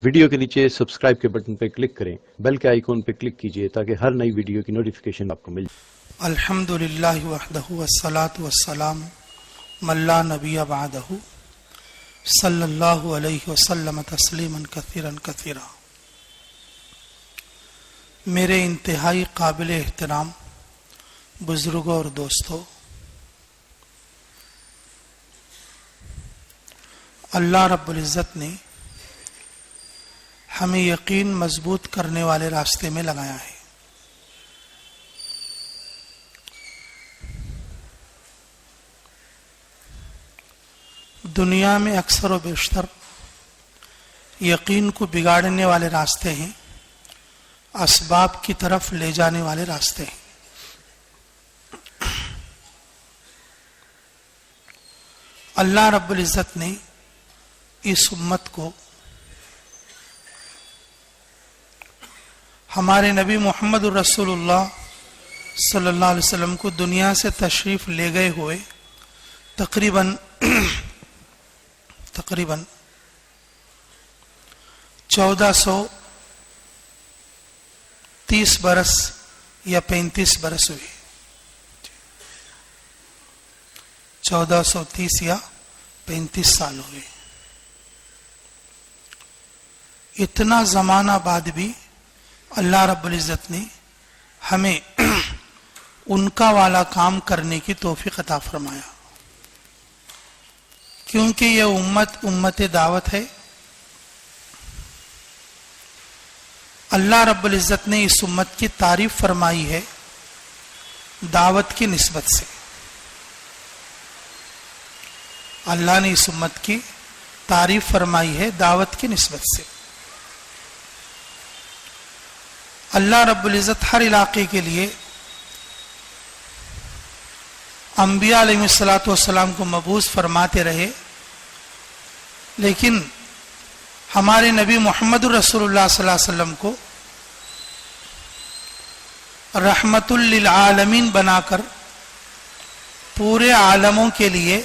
Video کے نیچے subscribe کے بٹن پہ کلک کریں، بیل کے آئیکن پہ کلک کیجئے تاکہ ہر نئی ویڈیو کی نوٹیفیکیشن آپ کو مل جائے۔ الحمدللہ وحدہ والصلاة والسلام من لا نبی بعدہ صلی اللہ علیہ وسلم تسلیما کثیرا کثیرا۔ میرے انتہائی قابل احترام بزرگوں اور دوستوں، اللہ رب العزت نے ہمیں یقین مضبوط کرنے والے راستے میں لگایا ہے۔ دنیا میں اکثر و بیشتر یقین کو بگاڑنے والے راستے ہیں، اسباب کی طرف لے جانے والے راستے ہیں۔ اللہ رب العزت نے اس امت کو ہمارے نبی محمد رسول اللہ صلی اللہ علیہ وسلم کو دنیا سے تشریف لے گئے ہوئے تقریباً 1430 برس یا 35 برس ہوئے، 1430 یا 35 سال ہوئے۔ اتنا زمانہ بعد بھی اللہ رب العزت نے ہمیں ان کا والا کام کرنے کی توفیق عطا فرمایا، کیونکہ یہ امت دعوت ہے۔ اللہ رب العزت نے اس امت کی تعریف فرمائی ہے دعوت کی نسبت سے۔ اللہ نے اس امت کی تعریف فرمائی ہے دعوت کی نسبت سے۔ اللہ رب العزت ہر علاقے کے لیے انبیاء علیہ الصلوۃ والسلام کو مبعوث فرماتے رہے، لیکن ہمارے نبی محمد رسول اللہ صلی اللہ علیہ وسلم کو رحمت للعالمین بنا کر پورے عالموں کے لیے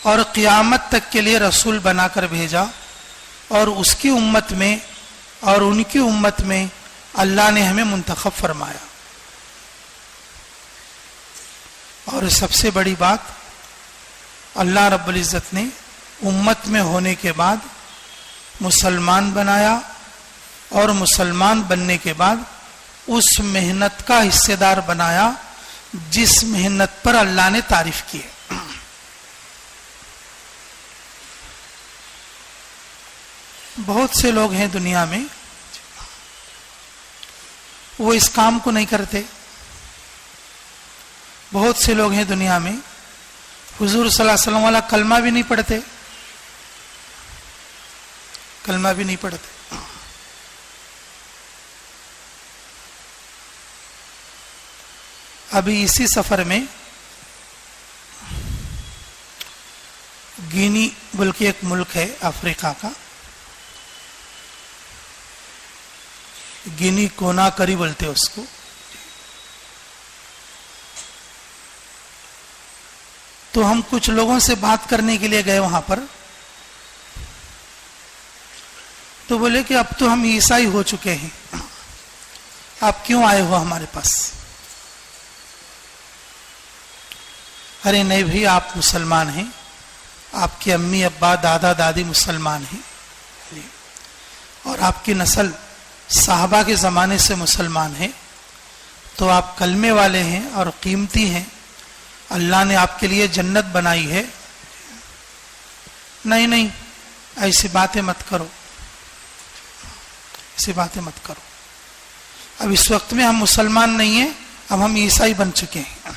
اور قیامت تک کے لیے رسول بنا کر بھیجا، اور اس کی امت میں اور ان کی امت میں اللہ نے ہمیں منتخب فرمایا۔ اور سب سے بڑی بات، اللہ رب العزت نے امت میں ہونے کے بعد مسلمان بنایا، اور مسلمان بننے کے بعد اس محنت کا حصے دار بنایا جس محنت پر اللہ نے تعریف کی ہے۔ بہت سے لوگ ہیں دنیا میں وہ اس کام کو نہیں کرتے۔ بہت سے لوگ ہیں دنیا میں حضور صلی اللہ علیہ وسلم والا کلمہ بھی نہیں پڑھتے، کلمہ بھی نہیں پڑھتے۔ ابھی اسی سفر میں گینی بلکہ ایک ملک ہے افریقہ کا، گینی کونا کری بولتے اس کو، تو ہم کچھ لوگوں سے بات کرنے کے لیے گئے وہاں پر، تو بولے کہ اب تو ہم عیسائی ہو چکے ہیں، آپ کیوں آئے ہو ہمارے پاس؟ ارے نہیں بھائی، آپ مسلمان ہیں، آپ کے امی ابا دادا دادی مسلمان ہیں، اور آپ کی نسل صحابہ کے زمانے سے مسلمان ہیں، تو آپ کلمے والے ہیں اور قیمتی ہیں، اللہ نے آپ کے لیے جنت بنائی ہے۔ نہیں ایسی باتیں مت کرو، ایسی باتیں مت کرو، اب اس وقت میں ہم مسلمان نہیں ہیں، اب ہم عیسائی بن چکے ہیں۔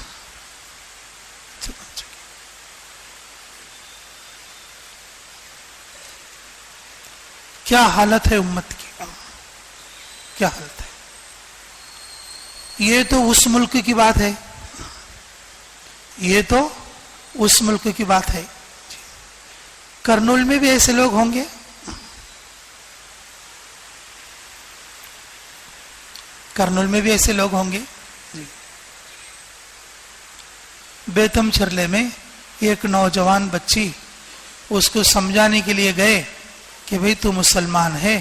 کیا حالت ہے امت کی، کیا حالت ہے؟ یہ تو اس ملک کی بات ہے، یہ تو اس ملک کی بات ہے۔ کرنول میں بھی ایسے لوگ ہوں گے، کرنول میں بھی ایسے لوگ ہوں گے۔ بیتم چھرلے میں ایک نوجوان بچی اس کو سمجھانے کے لیے گئے کہ بھئی تو مسلمان ہے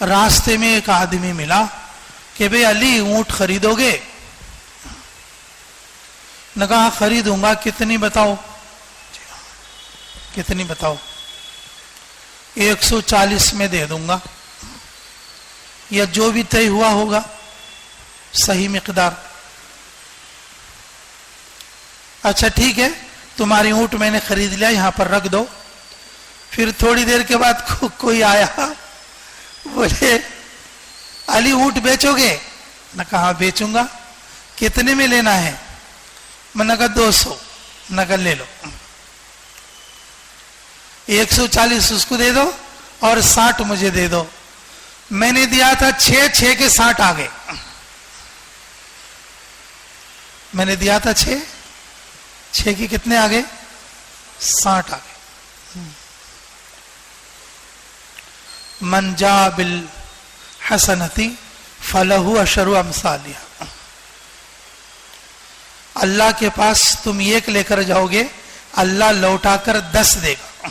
راستے میں ایک آدمی ملا کہ بھئی علی اونٹ خریدو گے؟ نے کہا خریدوں گا، کتنی بتاؤ؟ کتنی بتاؤ؟ 140 میں دے دوں گا، یا جو بھی طے ہوا ہوگا صحیح مقدار۔ اچھا ٹھیک ہے، تمہاری اونٹ میں نے خرید لیا، یہاں پر رکھ دو۔ پھر تھوڑی دیر کے بعد کوئی آیا، بولے علی اونٹ بیچو گے؟ نہ کہا بیچوں گا، کتنے میں لینا ہے؟ میں نے کہا 200۔ نہ کہا لے لو، 140 اس کو دے دو اور 60 مجھے دے دو۔ میں نے دیا تھا 6 کے 60 آ گئے۔ میں نے دیا تھا 6 کے کتنے آ گئے؟ 60 آ گئے۔ من جاء بالحسنۃ فلہ عشر امثالها۔ اللہ کے پاس تم 1 لے کر جاؤ گے، اللہ لوٹا کر 10 دے گا۔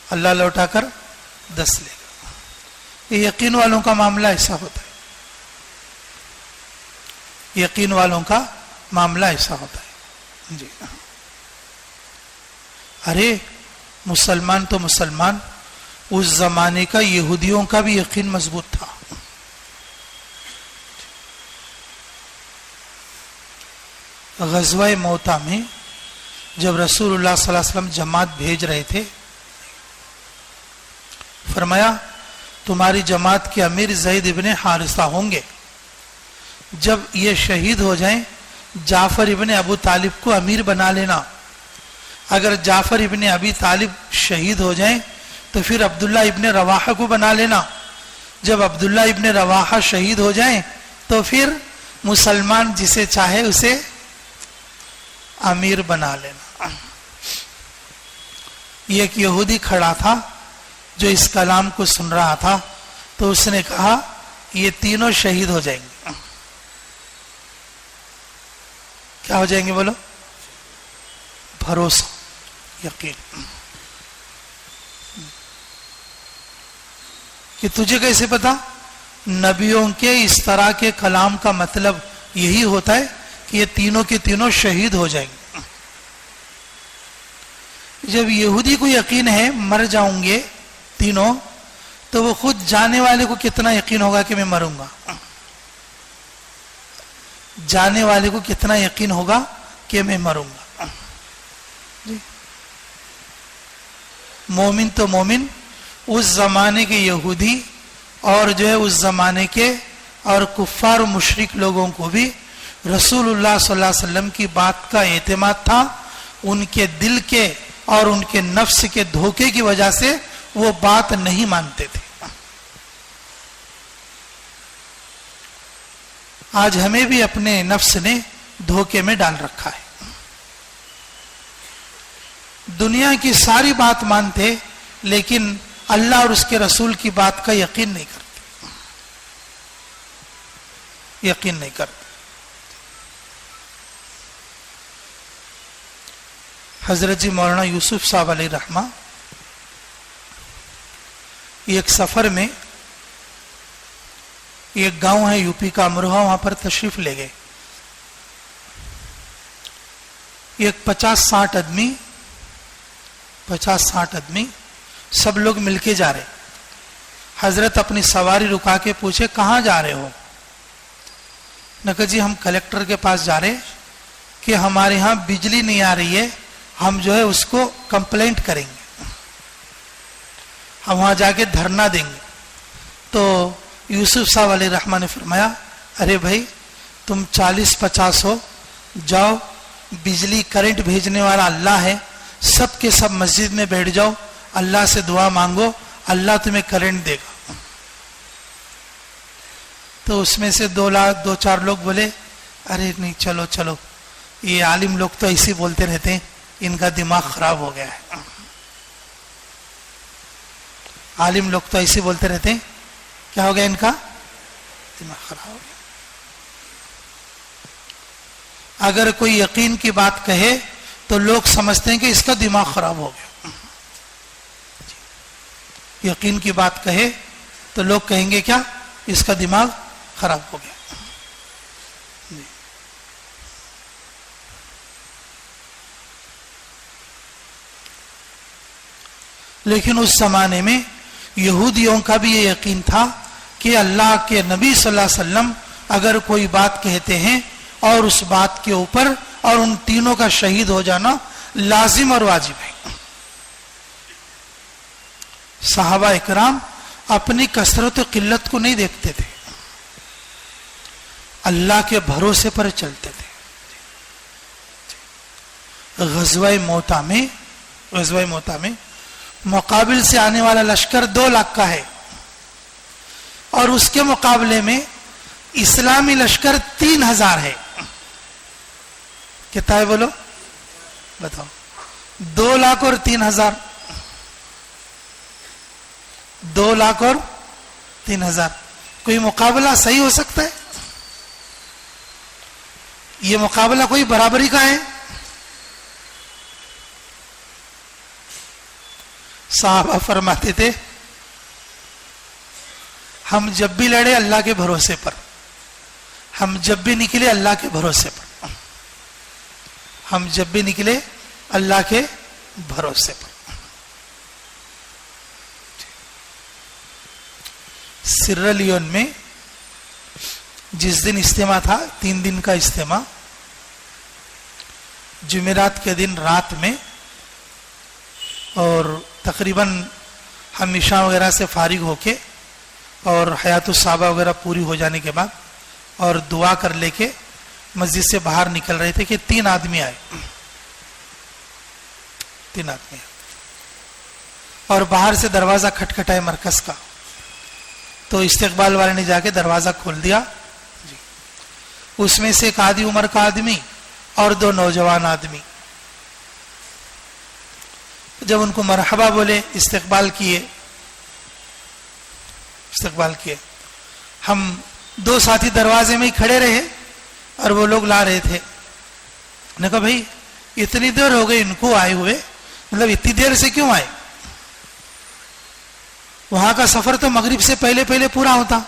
اللہ لوٹا کر 10 لے گا۔ یہ یقین والوں کا معاملہ ایسا ہوتا ہے، یقین والوں کا معاملہ ایسا ہوتا ہے جی۔ ارے مسلمان تو مسلمان، اس زمانے کا یہودیوں کا بھی یقین مضبوط تھا۔ غزوہ موتا میں جب رسول اللہ صلی اللہ علیہ وسلم جماعت بھیج رہے تھے، فرمایا تمہاری جماعت کے امیر زید ابن حارثہ ہوں گے، جب یہ شہید ہو جائیں جعفر ابن ابو طالب کو امیر بنا لینا۔ اگر جعفر ابن ابی طالب شہید ہو جائیں تو پھر عبداللہ ابن رواحہ کو بنا لینا۔ جب عبداللہ ابن رواحہ شہید ہو جائیں تو پھر مسلمان جسے چاہے اسے امیر بنا لینا۔ یہ ایک یہودی کھڑا تھا جو اس کلام کو سن رہا تھا، تو اس نے کہا یہ تینوں شہید ہو جائیں گے۔ کیا ہو جائیں گے بولو؟ بھروسہ، یقین۔ کہ تجھے کیسے پتا؟ نبیوں کے اس طرح کے کلام کا مطلب یہی ہوتا ہے کہ یہ تینوں کے تینوں شہید ہو جائیں گے۔ جب یہودی کو یقین ہے مر جاؤں گے تینوں، تو وہ خود جانے والے کو کتنا یقین ہوگا کہ میں مروں گا؟ جانے والے کو کتنا یقین ہوگا کہ میں مروں گا؟ مومن تو مومن، اس زمانے کے یہودی اور جو ہے اس زمانے کے اور کفار و مشرک لوگوں کو بھی رسول اللہ صلی اللہ علیہ وسلم کی بات کا اعتماد تھا۔ ان کے دل کے اور ان کے نفس کے دھوکے کی وجہ سے وہ بات نہیں مانتے تھے۔ آج ہمیں بھی اپنے نفس نے دھوکے میں ڈال رکھا ہے۔ دنیا کی ساری بات مانتے لیکن اللہ اور اس کے رسول کی بات کا یقین نہیں کرتے، یقین نہیں کرتے۔ حضرت جی مولانا یوسف صاحب علیہ رحمہ ایک سفر میں، ایک گاؤں ہے یو پی کا امروہہ، وہاں پر تشریف لے گئے۔ ایک 50-60 آدمی سب لوگ مل کے جا رہے۔ حضرت اپنی سواری رکا کے پوچھے کہاں جا رہے ہو؟ نے کہا جی ہم کلیکٹر کے پاس جا رہے کہ ہمارے ہاں بجلی نہیں آ رہی ہے، ہم جو ہے اس کو کمپلینٹ کریں گے، ہم وہاں جا کے دھرنا دیں گے۔ تو یوسف صاحب علیہ رحمہ نے فرمایا ارے بھائی تم 40-50 ہو، جاؤ، بجلی کرنٹ بھیجنے والا اللہ ہے، سب کے سب مسجد میں بیٹھ جاؤ، اللہ سے دعا مانگو، اللہ تمہیں کرنٹ دے گا۔ تو اس میں سے 2-4 لوگ بولے ارے نہیں، چلو چلو، یہ عالم لوگ تو ایسے بولتے رہتے ہیں، ان کا دماغ خراب ہو گیا ہے۔ عالم لوگ تو ایسے بولتے رہتے ہیں، کیا ہو گیا ان کا؟ دماغ خراب ہو گیا۔ اگر کوئی یقین کی بات کہے تو لوگ سمجھتے ہیں کہ اس کا دماغ خراب ہو گیا۔ یقین کی بات کہے تو لوگ کہیں گے کیا، اس کا دماغ خراب ہو گیا. لیکن اس زمانے میں یہودیوں کا بھی یہ یقین تھا کہ اللہ کے نبی صلی اللہ علیہ وسلم اگر کوئی بات کہتے ہیں اور اس بات کے اوپر اور ان تینوں کا شہید ہو جانا لازم اور واجب ہے. صحابہ اکرام اپنی کثرت و قلت کو نہیں دیکھتے تھے، اللہ کے بھروسے پر چلتے تھے. غزوہ موتا میں مقابل سے آنے والا لشکر 2 لاکھ کا ہے، اور اس کے مقابلے میں اسلامی لشکر 3000 ہے. کتنا ہے بولو، بتاؤ. 2 لاکھ اور 3000، 2 لاکھ اور 3000. کوئی مقابلہ صحیح ہو سکتا ہے؟ یہ مقابلہ کوئی برابری کا ہے؟ صحابہ فرماتے تھے ہم جب بھی لڑے اللہ کے بھروسے پر، ہم جب بھی نکلے اللہ کے بھروسے پر، ہم جب بھی نکلے اللہ کے بھروسے پر. سیرا لیون میں جس دن اجتماع تھا، 3 دن کا اجتماع، جمعرات کے دن رات میں، اور تقریباً ہم عشاء وغیرہ سے فارغ ہو کے اور حیات الصحابہ وغیرہ پوری ہو جانے کے بعد اور دعا کر لے کے مسجد سے باہر نکل رہے تھے کہ 3 آدمی آئے، 3 آدمی آئے اور باہر سے دروازہ کھٹکھٹائے مرکز کا. تو استقبال والے نے جا کے دروازہ کھول دیا. اس میں سے ایک آدھی عمر کا آدمی اور 2 نوجوان آدمی. جب ان کو مرحبا بولے، استقبال کیے. ہم 2 ساتھی دروازے میں ہی کھڑے رہے اور وہ لوگ لا رہے تھے. نے کہا بھائی اتنی دیر ہو گئی ان کو آئے ہوئے، مطلب اتنی دیر سے کیوں آئے؟ وہاں کا سفر تو مغرب سے پہلے پورا ہوتا.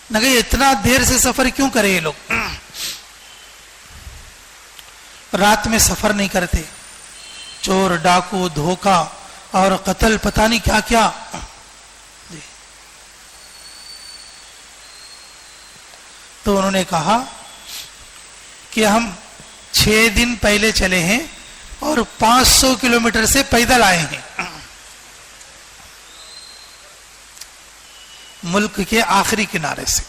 نہ کہ اتنا دیر سے سفر کیوں کرے یہ لوگ؟ رات میں سفر نہیں کرتے، چور ڈاکو دھوکہ اور قتل پتہ نہیں کیا کیا. تو انہوں نے کہا کہ ہم 6 دن پہلے چلے ہیں اور 500 کلومیٹر سے پیدل آئے ہیں، ملک کے آخری کنارے سے.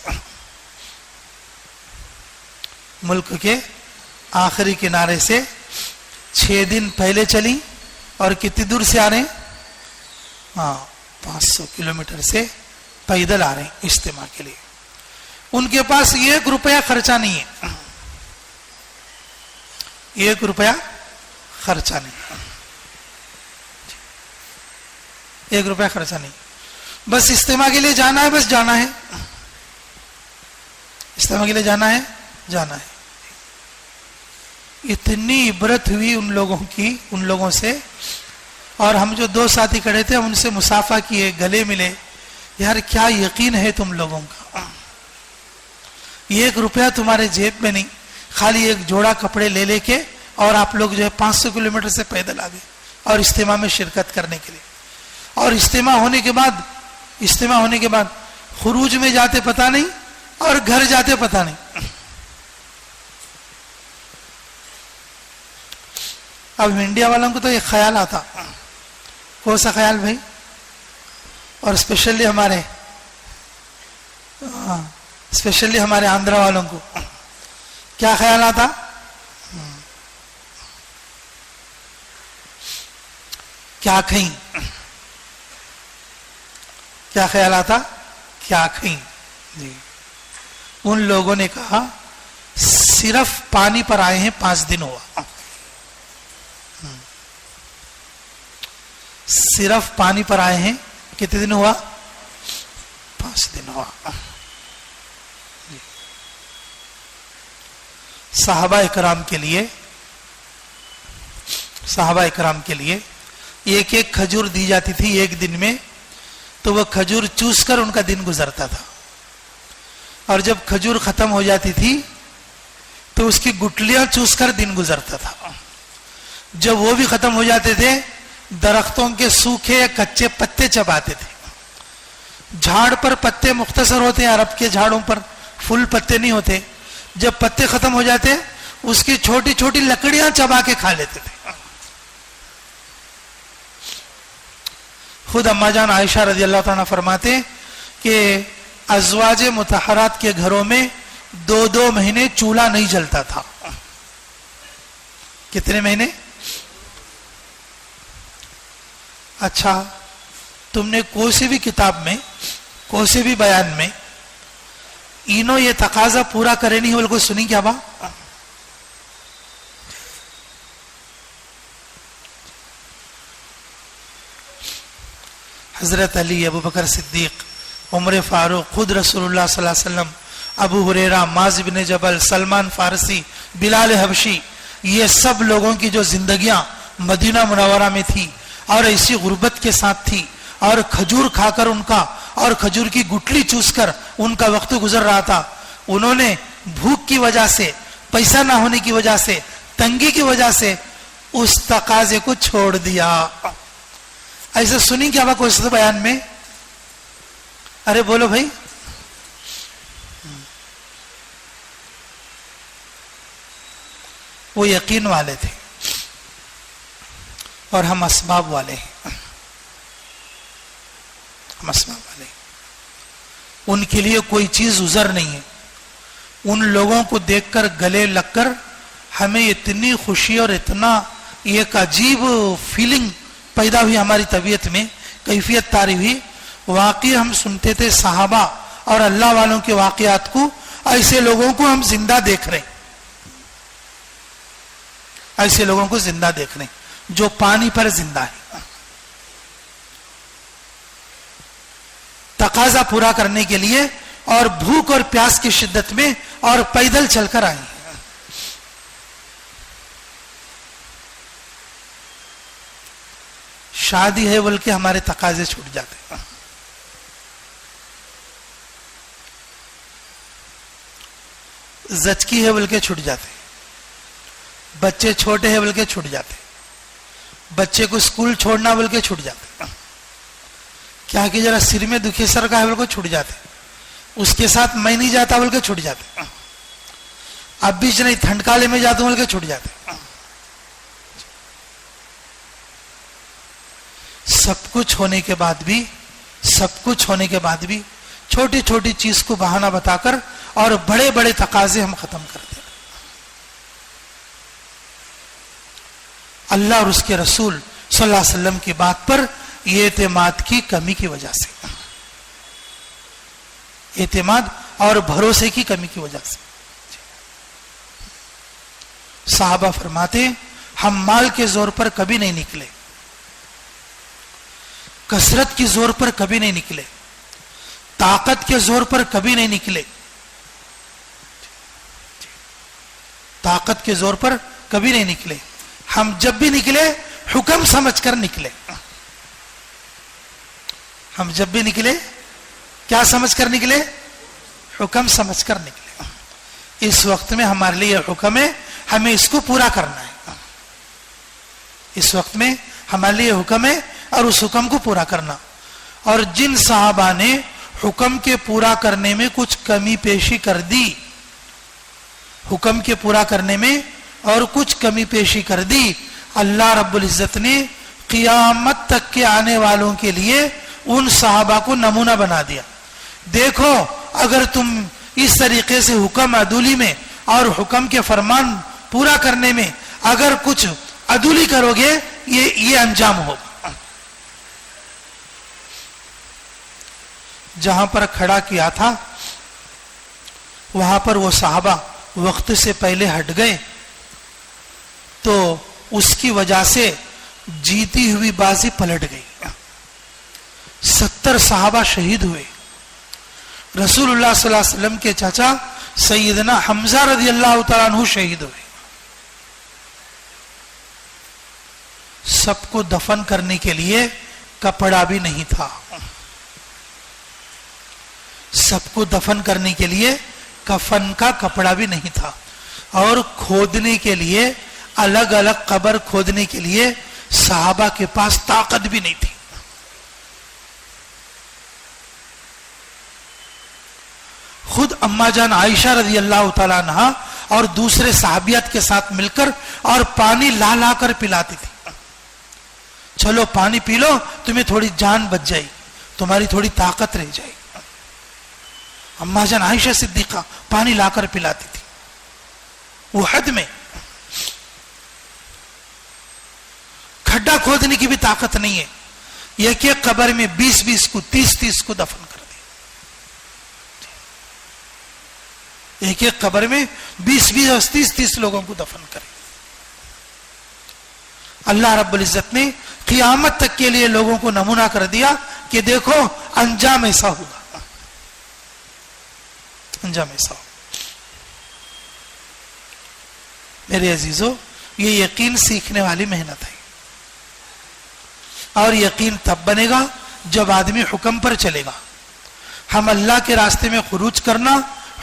ملک کے آخری کنارے سے 6 دن پہلے چلی اور کتنی دور سے آ رہے ہیں؟ 500 کلومیٹر سے پیدل آ رہے ہیں اجتماع کے لیے. ان کے پاس 1 روپیہ خرچہ نہیں ہے، 1 روپیہ خرچہ نہیں، 1 روپیہ خرچہ نہیں. بس اجتماع کے لیے جانا ہے، بس جانا ہے، اجتماع کے لیے جانا ہے. اتنی عبرت ہوئی ان لوگوں کی، ان لوگوں سے. اور ہم جو 2 ساتھی کھڑے تھے ہم ان سے مصافحہ کیے، گلے ملے. یار کیا یقین ہے تم لوگوں کا، 1 روپیہ تمہارے جیب میں نہیں، خالی 1 جوڑا کپڑے لے کے اور آپ لوگ جو ہے 500 کلومیٹر سے پیدل آ گئے اور اجتماع میں شرکت کرنے کے لیے. اور اجتماع ہونے کے بعد خروج میں جاتے پتہ نہیں اور گھر جاتے پتہ نہیں. اب انڈیا والوں کو تو ایک خیال آتا. کون سا خیال بھائی؟ اور اسپیشلی ہمارے آندھرا والوں کو کیا خیال آتا؟ کیا کہیں؟ کیا خیال آتا؟ کیا کہیں؟ جی. ان لوگوں نے کہا صرف پانی پر آئے ہیں، 5 دن ہوا، صرف پانی پر آئے ہیں. کتنے دن ہوا؟ 5 دن ہوا. صحابہ اکرام کے لیے ایک ایک کھجور دی جاتی تھی ایک دن میں, تو وہ کھجور چوس کر ان کا دن گزرتا تھا. اور جب کھجور ختم ہو جاتی تھی تو اس کی گٹلیاں چوس کر دن گزرتا تھا. جب وہ بھی ختم ہو جاتے تھے, درختوں کے سوکھے کچے پتے چباتے تھے. جھاڑ پر پتے مختصر ہوتے ہیں, عرب کے جھاڑوں پر فل پتے نہیں ہوتے. جب پتے ختم ہو جاتے اس کی چھوٹی چھوٹی لکڑیاں چبا کے کھا لیتے تھے. خود اما جان عائشہ رضی اللہ تعالیٰ فرماتے کہ ازواج مطہرات کے گھروں میں 2 مہینے چولہا نہیں جلتا تھا. کتنے مہینے؟ اچھا, تم نے کوئی سی بھی کتاب میں, کوئی سے بھی بیان میں انہوں یہ تقاضا پورا کرے نہیں بلکہ سنی کیا با؟ حضرت علی, ابو بکر صدیق, عمر فاروق, خود رسول اللہ صلی اللہ علیہ وسلم, ابو ہریرہ, معاذ بن جبل, سلمان فارسی, بلال حبشی, یہ سب لوگوں کی جو زندگیاں مدینہ منورہ میں تھی اور ایسی غربت کے ساتھ تھی, اور کھجور کھا کر ان کا, اور کھجور کی گٹلی چوس کر ان کا وقت گزر رہا تھا, انہوں نے بھوک کی وجہ سے, پیسہ نہ ہونے کی وجہ سے, تنگی کی وجہ سے اس تقاضے کو چھوڑ دیا. ایسا سنی کیا با کوئی سے بیان میں؟ ارے بولو بھائی. وہ یقین والے تھے اور ہم اسباب والے ہیں. ہم اسباب والے ہیں. ان کے لیے کوئی چیز عذر نہیں ہے. ان لوگوں کو دیکھ کر گلے لگ کر ہمیں اتنی خوشی اور اتنا ایک عجیب فیلنگ پیدا ہوئی ہماری طبیعت میں, کیفیت طاری ہوئی. واقعی ہم سنتے تھے صحابہ اور اللہ والوں کے واقعات کو, ایسے لوگوں کو ہم زندہ دیکھ رہے ہیں, ایسے لوگوں کو زندہ دیکھ رہے ہیں جو پانی پر زندہ ہے. تقاضا پورا کرنے کے لیے اور بھوک اور پیاس کی شدت میں اور پیدل چل کر آئے. شادی ہے بلکہ ہمارے تقاضے چھوٹ جاتے ہیں. زچکی ہے بلکہ چھوٹ جاتے. بچے چھوٹے ہیں بلکہ چھوٹ جاتے. بچے کو اسکول چھوڑنا بلکہ چھوٹ جاتے. کیا کہ ذرا سر میں دکھے سر کا ہے بلکہ چھوٹ جاتے. اس کے ساتھ میں نہیں جاتا بلکہ چھوٹ جاتے. اب بھی نہیں ٹھنڈکالے میں جاتا ہوں بلکہ چھوٹ جاتے. سب کچھ ہونے کے بعد بھی, سب کچھ ہونے کے بعد بھی چھوٹی چھوٹی چیز کو بہانہ بتا کر اور بڑے بڑے تقاضے ہم ختم کرتے ہیں. اللہ اور اس کے رسول صلی اللہ علیہ وسلم کی بات پر یہ اعتماد کی کمی کی وجہ سے, اعتماد اور بھروسے کی کمی کی وجہ سے. صحابہ فرماتے ہم مال کے زور پر کبھی نہیں نکلے, کثرت کے زور پر کبھی نہیں نکلے, طاقت کے زور پر کبھی نہیں نکلے, طاقت کے زور پر کبھی نہیں نکلے. ہم جب بھی نکلے حکم سمجھ کر نکلے. ہم جب بھی نکلے کیا سمجھ کر نکلے؟ حکم سمجھ کر نکلے. اس وقت میں ہمارے لیے حکم ہے, ہمیں اس کو پورا کرنا ہے. اس وقت میں ہمارے لیے حکم ہے اور اس حکم کو پورا کرنا. اور جن صحابہ نے حکم کے پورا کرنے میں کچھ کمی پیشی کر دی, حکم کے پورا کرنے میں اور کچھ کمی پیشی کر دی, اللہ رب العزت نے قیامت تک کے آنے والوں کے لیے ان صحابہ کو نمونہ بنا دیا. دیکھو اگر تم اس طریقے سے حکم عدولی میں اور حکم کے فرمان پورا کرنے میں اگر کچھ عدولی کرو گے یہ انجام ہوگا. جہاں پر کھڑا کیا تھا وہاں پر وہ صحابہ وقت سے پہلے ہٹ گئے تو اس کی وجہ سے جیتی ہوئی بازی پلٹ گئی. 70 صحابہ شہید ہوئے. رسول اللہ صلی اللہ علیہ وسلم کے چچا سیدنا حمزہ رضی اللہ تعالیٰ عنہ شہید ہوئے. سب کو دفن کرنے کے لیے کپڑا بھی نہیں تھا. سب کو دفن کرنے کے لیے کفن کا کپڑا بھی نہیں تھا. اور کھودنے کے لیے الگ الگ قبر کھودنے کے لیے صحابہ کے پاس طاقت بھی نہیں تھی. خود اما جان عائشہ رضی اللہ تعالیٰ عنہا اور دوسرے صحابیات کے ساتھ مل کر اور پانی لا لا کر پلاتی تھی. چلو پانی پی لو, تمہیں تھوڑی جان بچ جائے, تمہاری تھوڑی طاقت رہ جائے. اما جان عائشہ صدیقہ پانی لا کر پلاتی تھی. احد میں کھڈا کھودنے کی بھی طاقت نہیں ہے, ایک ایک قبر میں 20 کو 30 کو دفن کر دیا. ایک ایک قبر میں 20 اور 30 لوگوں کو دفن کرے. اللہ رب العزت نے قیامت تک کے لیے لوگوں کو نمونہ کر دیا کہ دیکھو انجام ایسا ہوگا, انجام ایسا ہوگا. میرے عزیزو, یہ یقین سیکھنے والی محنت ہے, اور یقین تب بنے گا جب آدمی حکم پر چلے گا. ہم اللہ کے راستے میں خروج کرنا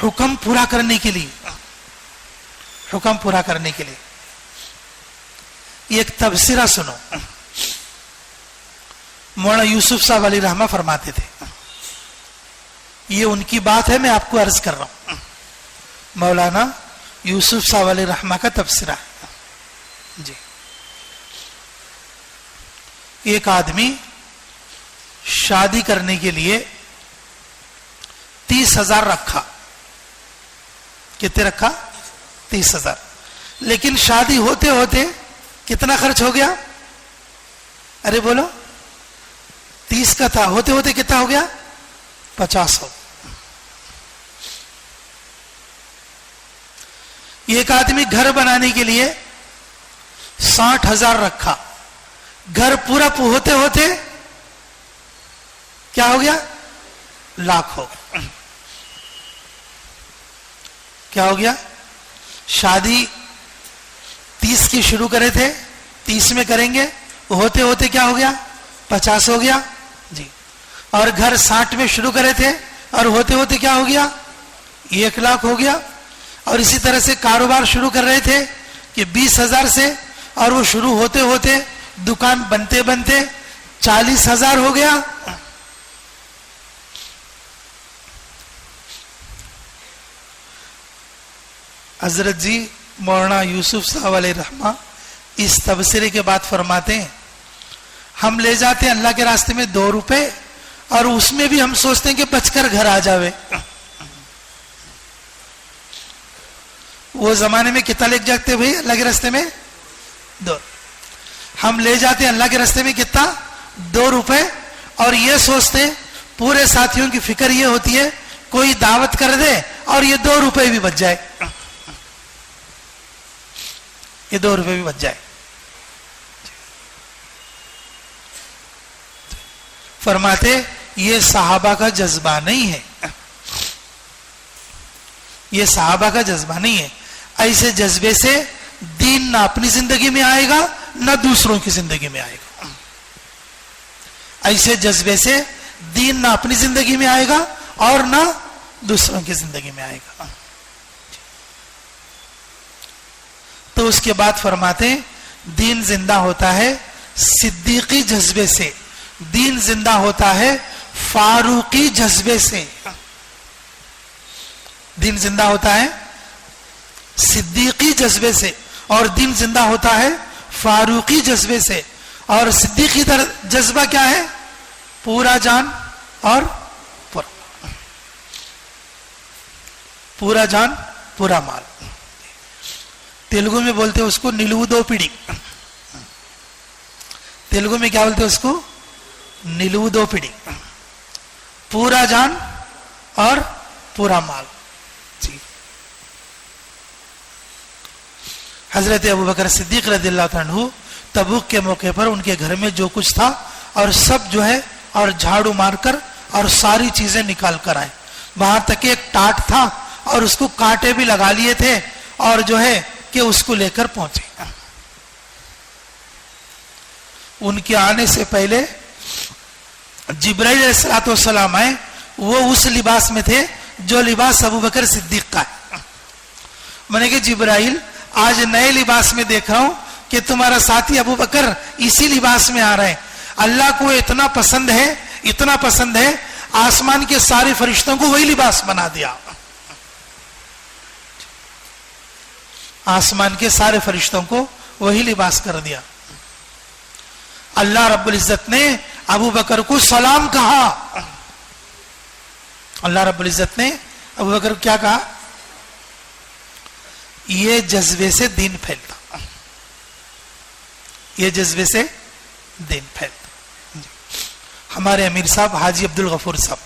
حکم پورا کرنے کے لیے, حکم پورا کرنے کے لیے. ایک تبصرہ سنو. مولانا یوسف صاحب علیہ رحمہ فرماتے تھے, یہ ان کی بات ہے, میں آپ کو عرض کر رہا ہوں. مولانا یوسف صاحب علیہ رحمہ کا تبصرہ ہے جی. ایک آدمی شادی کرنے کے لیے 30,000 رکھا. کتنے رکھا؟ 30,000. لیکن شادی ہوتے ہوتے کتنا خرچ ہو گیا؟ ارے بولو, 30 کا تھا, ہوتے ہوتے کتنا ہو گیا؟ 50 ہو. ایک آدمی گھر بنانے کے لیے 60,000 رکھا. گھر پورا ہوتے ہوتے کیا ہو گیا؟ لاکھ ہو گیا. کیا ہو گیا؟ شادی 30 کی شروع کرے تھے, 30 میں کریں گے, ہوتے ہوتے کیا ہو گیا؟ 50 ہو گیا جی. اور گھر 60 میں شروع کرے تھے, اور ہوتے ہوتے کیا ہو گیا؟ 1 لاکھ ہو گیا. اور اسی طرح سے کاروبار شروع کر رہے تھے کہ 20,000 سے, اور وہ شروع ہوتے ہوتے دکان بنتے بنتے 40,000 ہو گیا. حضرت جی مولانا یوسف صاحب علیہ رحمہ اس تبصرے کے بعد فرماتے ہیں, ہم لے جاتے ہیں اللہ کے راستے میں 2 روپے, اور اس میں بھی ہم سوچتے ہیں کہ بچ کر گھر آ جاوے. وہ زمانے میں کتنا لے جاتے بھائی اللہ کے راستے میں؟ 2. ہم لے جاتے ہیں اللہ کے راستے میں کتنا؟ 2 روپے, اور یہ سوچتے ہیں, پورے ساتھیوں کی فکر یہ ہوتی ہے کوئی دعوت کر دے اور یہ 2 روپے بھی بچ جائے, یہ 2 روپے بھی بچ جائے. فرماتے یہ صحابہ کا جذبہ نہیں ہے, یہ صحابہ کا جذبہ نہیں ہے. ایسے جذبے سے دین نہ اپنی زندگی میں آئے گا نہ دوسروں کی زندگی میں آئے گا. ایسے جذبے سے دین نہ اپنی زندگی میں آئے گا اور نہ دوسروں کی زندگی میں آئے گا. تو اس کے بعد فرماتے ہیں دین زندہ ہوتا ہے صدیقی جذبے سے, دین زندہ ہوتا ہے فاروقی جذبے سے. دین زندہ ہوتا ہے صدیقی جذبے سے, اور دین زندہ ہوتا ہے فاروقی جذبے سے. اور صدیقی جذبہ کیا ہے؟ پورا جان اور پورا جان پورا مال. تیلگو میں بولتے اس کو نلو دو پیڑی. تیلگو میں کیا بولتے اس کو؟ نلو دو پیڑی. پورا جان اور پورا مال. حضرت ابوبکر صدیق رضی اللہ عنہ تبوک کے موقع پر ان کے گھر میں جو کچھ تھا اور سب جو ہے اور جھاڑو مار کر اور ساری چیزیں نکال کر آئے. وہاں تک ایک ٹاٹ تھا اور اس کو کانٹے بھی لگا لیے تھے, اور جو ہے کہ اس کو لے کر پہنچے. ان کے آنے سے پہلے جبرائیل علیہ السلام آئے, وہ اس لباس میں تھے جو لباس ابو بکر صدیق کا ہے. میں نے کہا جبرائیل آج نئے لباس میں دیکھ رہا ہوں کہ تمہارا ساتھی ابو بکر اسی لباس میں آ رہا ہے. اللہ کو اتنا پسند ہے, آسمان کے سارے فرشتوں کو وہی لباس بنا دیا. آسمان کے سارے فرشتوں کو وہی لباس کر دیا. اللہ رب العزت نے ابو بکر کو سلام کہا. اللہ رب العزت نے ابو بکر کو کیا کہا؟ یہ جذبے سے دین پھیلتا, یہ جذبے سے دین پھیلتا. ہمارے امیر صاحب حاجی عبد الغفور صاحب,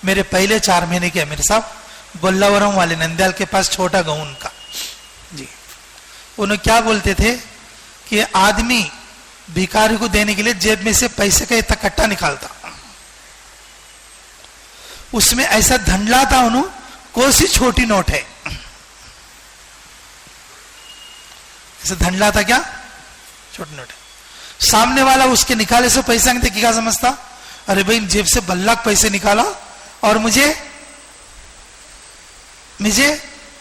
میرے پہلے 4 مہینے کے امیر صاحب, بلاورم والے نندیال کے پاس چھوٹا گاؤں ان کا جی. انہوں کیا بولتے تھے کہ آدمی بھیکاری کو دینے کے لیے جیب میں سے پیسے کا ایک کٹا نکالتا, اس میں ایسا دھنڈلا تھا انہوں کون سی چھوٹی نوٹ ہے, ایسا دھنڈلا تھا کیا چھوٹی نوٹ ہے. سامنے والا اس کے نکالے سے پیسہ نہیں تھے, کیا سمجھتا؟ ارے بھائی جیب سے بلاک پیسے نکالا اور مجھے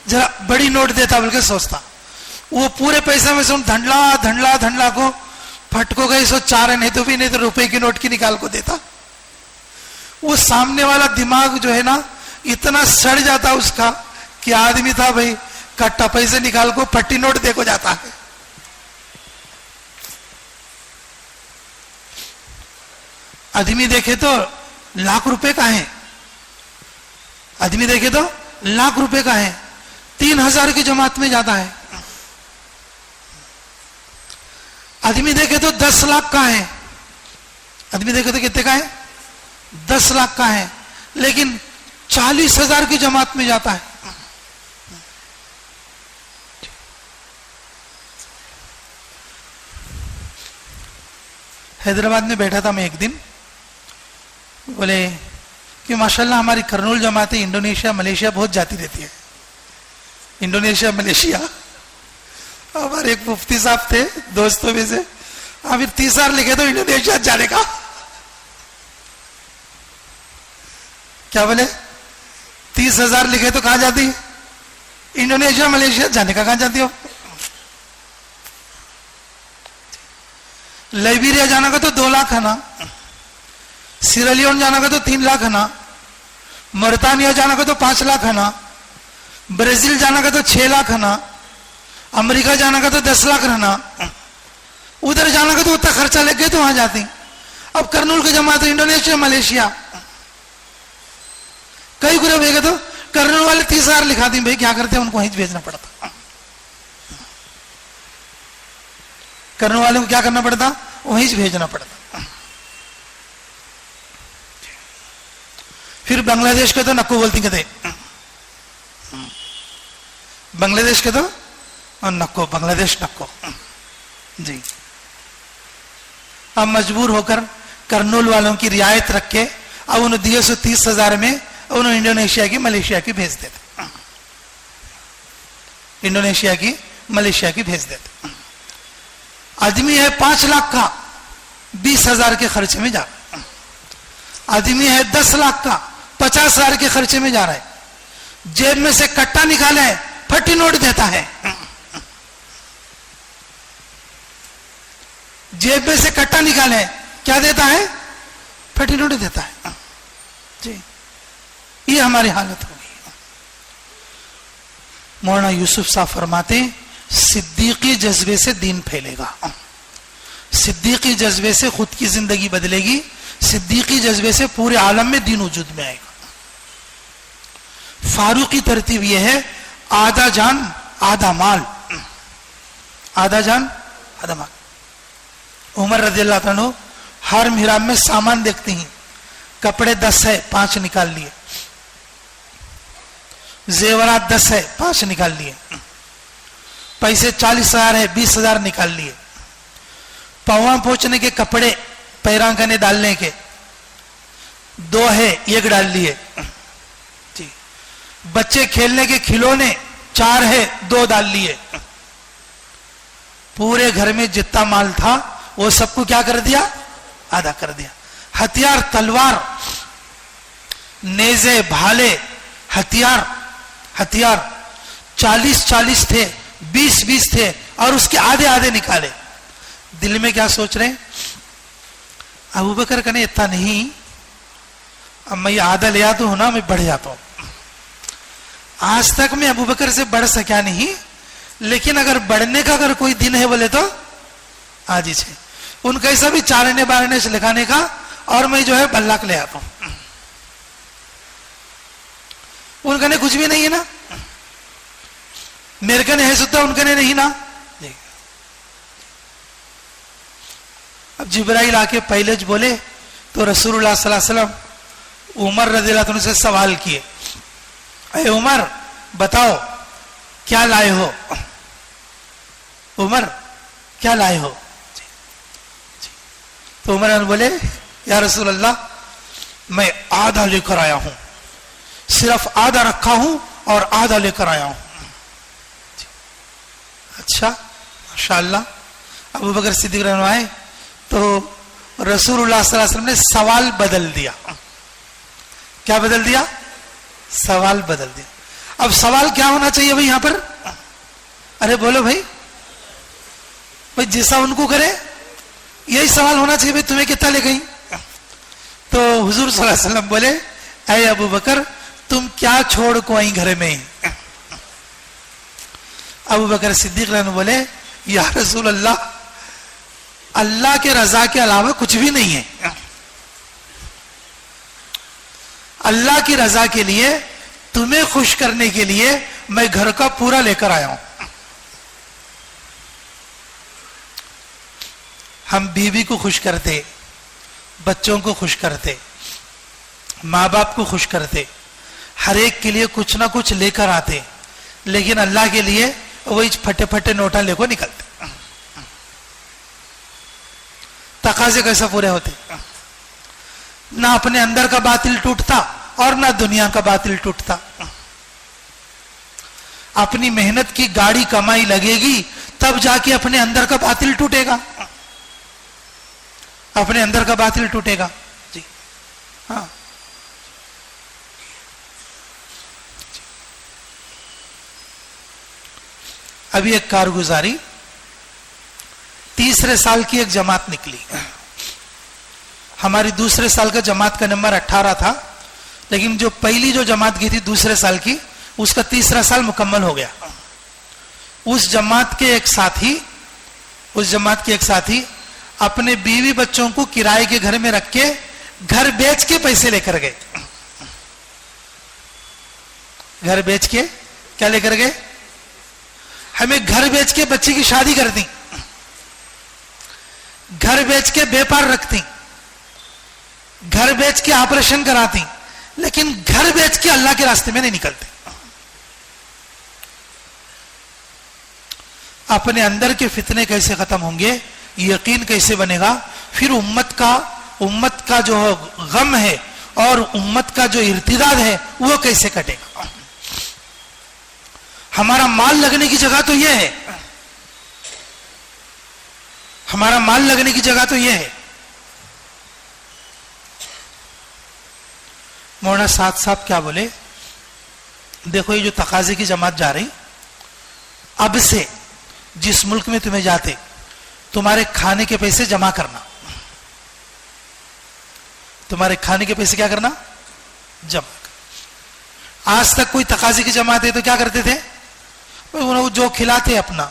ذرا بڑی نوٹ دیتا بلکہ سوچتا. وہ پورے پیسے میں سے دھنڈلا کو پھٹکو گئے 104 نہیں تو روپے کی نوٹ کی نکال کو دیتا. وہ سامنے والا دماغ جو ہے نا اتنا سڑ جاتا اس کا کہ آدمی تھا بھائی کٹا پیسے نکال کو پھٹی نوٹ دے کو جاتا ہے. آدمی دیکھے تو لاکھ روپے کا ہے, آدمی دیکھے تو لاکھ روپے کا ہے, 3000 کی جماعت میں جاتا ہے. آدمی دیکھے تو 10 لاکھ کا ہے, آدمی دیکھے تو کتنے کا ہے 10 لاکھ کا ہے, لیکن 40,000 کی جماعت میں جاتا ہے. حیدرآباد میں بیٹھا تھا میں ایک دن, بولے کہ ماشاءاللہ ہماری کرنول جماعتیں انڈونیشیا ملیشیا بہت جاتی رہتی ہے. انڈونیشیا ملیشیا, ہمارے ایک مفتی صاحب تھے دوستوں میں سے, پھر 30,000 لکھے تو انڈونیشیا جانے کا. کیا بولے 30,000 لکھے تو کہاں جاتی؟ انڈونیشیا ملیشیا جانے کا. کہاں جاتی ہو؟ لائبیریا جانا کا تو 2 لاکھ ہے نا, سیرالیون جانا کا تو 3 لاکھ ہے نا, موریتانیہ جانا کا تو 5 لاکھ ہے نا, برازیل جانا کا تو 6 لاکھ ہے نا, امریکہ جانا کا تو 10 لاکھ رہنا, ادھر جانا کا تو اتنا خرچہ لگ گیا تو وہاں جاتی. اب کرنول کی جماعت انڈونیشیا ملیشیا کئی گروہ بھیگے تو کرنول والے 30,000 لکھا دی. بھائی کیا کرتے ہیں, ان کو وہیں بھیجنا پڑتا. کرنول والے کو کیا کرنا پڑتا, وہیں بھیجنا پڑتا. پھر بنگلہ دیش کے تو نکو بولتی کہتے, بنگلہ دیش کے تو نکو, بنگلہ دیش نکو جی. اب مجبور ہو کر کرنول والوں کی رعایت رکھ کے اب انہوں 30,000 میں انہوں انڈونیشیا کی ملیشیا کی بھیج دیتے, انڈونیشیا کی ملیشیا کی بھیج دیتے. آدمی ہے 5 لاکھ کا 20,000 کے خرچے میں جا رہا ہے, آدمی ہے 10 لاکھ کا 50,000 کے خرچے میں جا رہا ہے, جیب میں سے کٹا نکالا ہے پھٹی نوٹ دیتا ہے, جیب میں سے کٹا نکالے کیا دیتا ہے, پھٹی نوٹ دیتا ہے جی. یہ ہماری حالت ہو گئی. مولانا یوسف صاحب فرماتے صدیقی جذبے سے دین پھیلے گا, صدیقی جذبے سے خود کی زندگی بدلے گی, صدیقی جذبے سے پورے عالم میں دین وجود میں آئے گا. فاروقی ترتیب یہ ہے آدھا جان آدھا مال, آدھا جان آدھا مال. عمر رضی اللہ عنہ ہر محراب میں سامان دیکھتے ہیں, کپڑے 10 ہے 5 نکال لیے, زیورات 10 ہے 5 نکال لیے, پیسے 40,000 ہے 20,000 نکال لیے, پاؤں پہنچنے کے کپڑے پیرانکنے ڈالنے کے 2 ہے 1 ڈال لیے جی. بچے کھیلنے کے کھلونے 4 ہے 2 ڈال لیے. پورے گھر میں جتنا مال تھا وہ سب کو کیا کر دیا؟ آدھا کر دیا. ہتھیار تلوار نیزے بھالے ہتھیار 40 تھے 20 تھے اور اس کے آدھے آدھے نکالے. دل میں کیا سوچ رہے ہیں؟ ابو بکر کہنے اتنا نہیں، اب میں یہ آدھا لے آتا ہوں نا میں بڑھ جاتا ہوں. آج تک میں ابو بکر سے بڑھ سکیا نہیں، لیکن اگر بڑھنے کا اگر کوئی دن ہے بولے تو آج ہی سے. ان کا ایسا بھی چارنے بارنے سے لکھانے کا اور میں جو ہے بلاک لے آتا ہوں. ان کا کچھ بھی نہیں ہے نا، میرے کنے ہے ستا ان کنے نہیں نا. اب جبرائیل آ کے پہلے بولے تو رسول اللہ صلی اللہ علیہ وسلم عمر رضی اللہ عنہ سے سوال کیے، اے عمر بتاؤ کیا لائے ہو؟ عمر کیا لائے ہو؟ تو عمر بولے یا رسول اللہ میں آدھا لے کر آیا ہوں، صرف آدھا رکھا ہوں اور آدھا لے کر آیا ہوں. اچھا ماشاءاللہ. ابو بکر صدیق رضی اللہ عنہ آئے تو رسول اللہ صلی اللہ علیہ وسلم نے سوال بدل دیا. کیا بدل دیا؟ سوال بدل دیا. اب سوال کیا ہونا چاہیے بھائی یہاں پر؟ ارے بولو بھائی جیسا ان کو کرے یہی سوال ہونا چاہیے بھائی تمہیں کتنا لے گئی؟ تو حضور صلی اللہ علیہ وسلم بولے اے ابو بکر تم کیا چھوڑ کو آئی گھر میں؟ ابو بکر صدیق رضی اللہ عنہ بولے یا رسول اللہ اللہ کے رضا کے علاوہ کچھ بھی نہیں ہے. اللہ کی رضا کے لیے تمہیں خوش کرنے کے لیے میں گھر کا پورا لے کر آیا ہوں. ہم بیوی کو خوش کرتے، بچوں کو خوش کرتے، ماں باپ کو خوش کرتے، ہر ایک کے لیے کچھ نہ کچھ لے کر آتے، لیکن اللہ کے لیے وہی پھٹے نوٹا لے کو نکلتے. تقاضے کیسے پورے ہوتے؟ نہ اپنے اندر کا باطل ٹوٹتا اور نہ دنیا کا باطل ٹوٹتا. اپنی محنت کی گاڑی کمائی لگے گی تب جا کے اپنے اندر کا باطل ٹوٹے گا، اپنے اندر کا باطل ٹوٹے گا. جی ہاں. ابھی ایک کارگزاری تیسرے سال کی ایک جماعت نکلی. ہماری دوسرے سال کا جماعت کا نمبر 18 تھا، لیکن جو پہلی جو جماعت کی تھی دوسرے سال کی اس کا تیسرا سال مکمل ہو گیا. اس جماعت کے ایک ساتھی اپنے بیوی بچوں کو کرائے کے گھر میں رکھ کے گھر بیچ کے پیسے لے کر گئے. گھر بیچ کے کیا لے کر گئے؟ ہمیں گھر بیچ کے بچے کی شادی کر دی، گھر بیچ کے بیپار رکھتی، گھر بیچ کے آپریشن کراتی، لیکن گھر بیچ کے اللہ کے راستے میں نہیں نکلتے. اپنے اندر کے فتنے کیسے ختم ہوں گے؟ یقین کیسے بنے گا؟ پھر امت کا جو غم ہے اور امت کا جو ارتداد ہے وہ کیسے کٹے گا؟ ہمارا مال لگنے کی جگہ تو یہ ہے، ہمارا مال لگنے کی جگہ تو یہ ہے. مولانا سعد صاحب کیا بولے؟ دیکھو یہ جو تقاضے کی جماعت جا رہی، اب سے جس ملک میں تمہیں جاتے تمہارے کھانے کے پیسے جمع کرنا، تمہارے کھانے کے پیسے کیا کرنا؟ جمع کرنا. آج تک کوئی تقاضے کی جماعت ہے تو کیا کرتے تھے؟ جو کھلاتے اپنا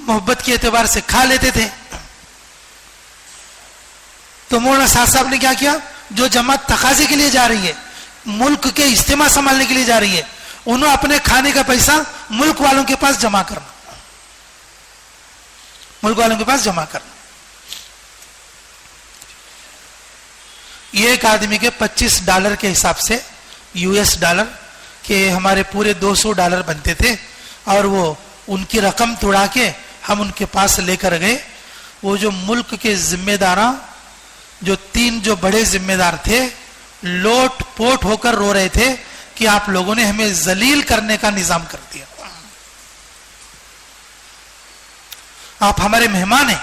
محبت کے اعتبار سے کھا لیتے تھے. تو مولانا سعد صاحب نے کیا کیا؟ جو جماعت تقاضے کے لیے جا رہی ہے، ملک کے اجتماع سنبھالنے کے لیے جا رہی ہے، انہوں اپنے کھانے کا پیسہ ملک والوں کے پاس جمع کرنا، ملک والوں کے پاس جمع کرنا. یہ ایک آدمی کے $25 کے حساب سے $US کے ہمارے پورے $200 بنتے تھے، اور وہ ان کی رقم توڑا کے ہم ان کے پاس لے کر گئے. وہ جو ملک کے ذمہ داراں جو 3 جو بڑے ذمہ دار تھے لوٹ پوٹ ہو کر رو رہے تھے کہ آپ لوگوں نے ہمیں ذلیل کرنے کا نظام کر دیا، آپ ہمارے مہمان ہیں.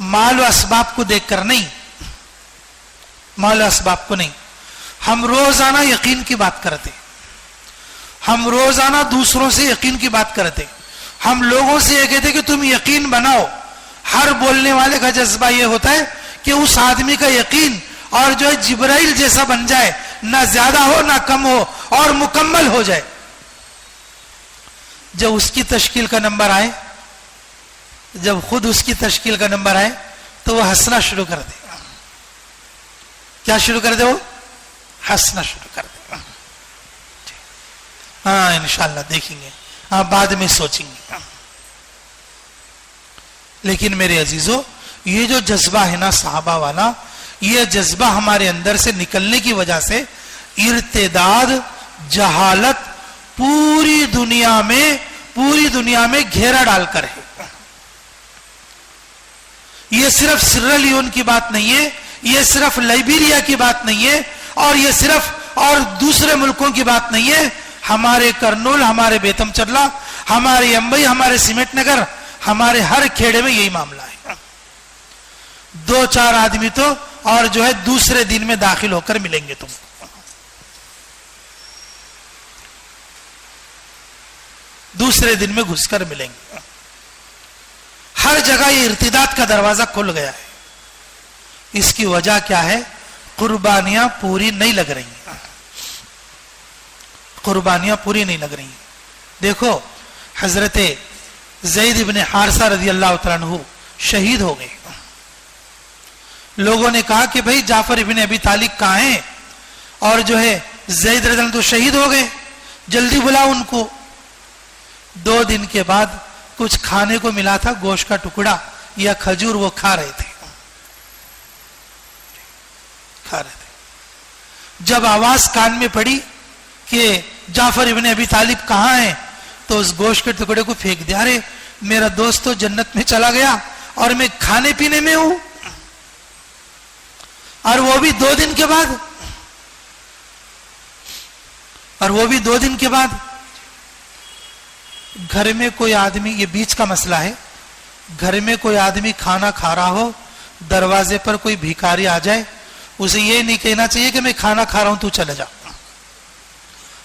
مال و اسباب کو دیکھ کر نہیں، مال و اسباب کو نہیں. ہم روزانہ یقین کی بات کرتے، ہم روزانہ دوسروں سے یقین کی بات کرتے. ہم لوگوں سے یہ کہتے کہ تم یقین بناؤ. ہر بولنے والے کا جذبہ یہ ہوتا ہے کہ اس آدمی کا یقین اور جو ہے جبرائیل جیسا بن جائے، نہ زیادہ ہو نہ کم ہو، اور مکمل ہو جائے. جب اس کی تشکیل کا نمبر آئے، جب خود اس کی تشکیل کا نمبر آئے تو وہ ہنسنا شروع کر دے. کیا شروع کر دے؟ وہ ہنسنا شروع کر دے. ہاں انشاءاللہ دیکھیں گے، ہاں بعد میں سوچیں گے. لیکن میرے عزیزو، یہ جو جذبہ ہے نا صحابہ والا، یہ جذبہ ہمارے اندر سے نکلنے کی وجہ سے ارتداد، جہالت پوری دنیا میں گھیرا ڈال کر ہے. یہ صرف سیرا لیون کی بات نہیں ہے، یہ صرف لائبیریا کی بات نہیں ہے، اور یہ صرف اور دوسرے ملکوں کی بات نہیں ہے. ہمارے کرنول، ہمارے بیتم چرلا، ہمارے امبئی، ہمارے سیمنٹ نگر، ہمارے ہر کھیڑے میں یہی معاملہ ہے. 2-4 آدمی تو اور جو ہے دوسرے دن میں داخل ہو کر ملیں گے تم کو، دوسرے دن میں گھس کر ملیں گے. ہر جگہ یہ ارتداد کا دروازہ کھل گیا ہے. اس کی وجہ کیا ہے؟ قربانیاں پوری نہیں لگ رہی ہیں، قربانیاں پوری نہیں لگ رہی ہیں. دیکھو حضرت زید ابن حارثہ رضی اللہ تعالیٰ عنہ شہید ہو گئے. لوگوں نے کہا کہ بھئی جعفر ابن ابی طالب کہاں ہیں؟ اور جو ہے زید رضی اللہ عنہ تو شہید ہو گئے، جلدی بلاؤ ان کو. 2 دن کے بعد کچھ کھانے کو ملا تھا، گوشت کا ٹکڑا یا کھجور، وہ کھا رہے تھے. جب آواز کان میں پڑی کہ جعفر ابن ابی طالب کہاں ہیں، تو اس گوشت کے ٹکڑے کو پھینک دیا. ارے میرا دوست تو جنت میں چلا گیا اور میں کھانے پینے میں ہوں، اور وہ بھی 2 دن کے بعد، اور وہ بھی 2 دن کے بعد. گھر میں کوئی آدمی، یہ بیچ کا مسئلہ ہے، گھر میں کوئی آدمی کھانا کھا رہا ہو، دروازے پر کوئی بھیکاری آ جائے، اسے یہ نہیں کہنا چاہیے کہ میں کھانا کھا رہا ہوں تو چلے جا.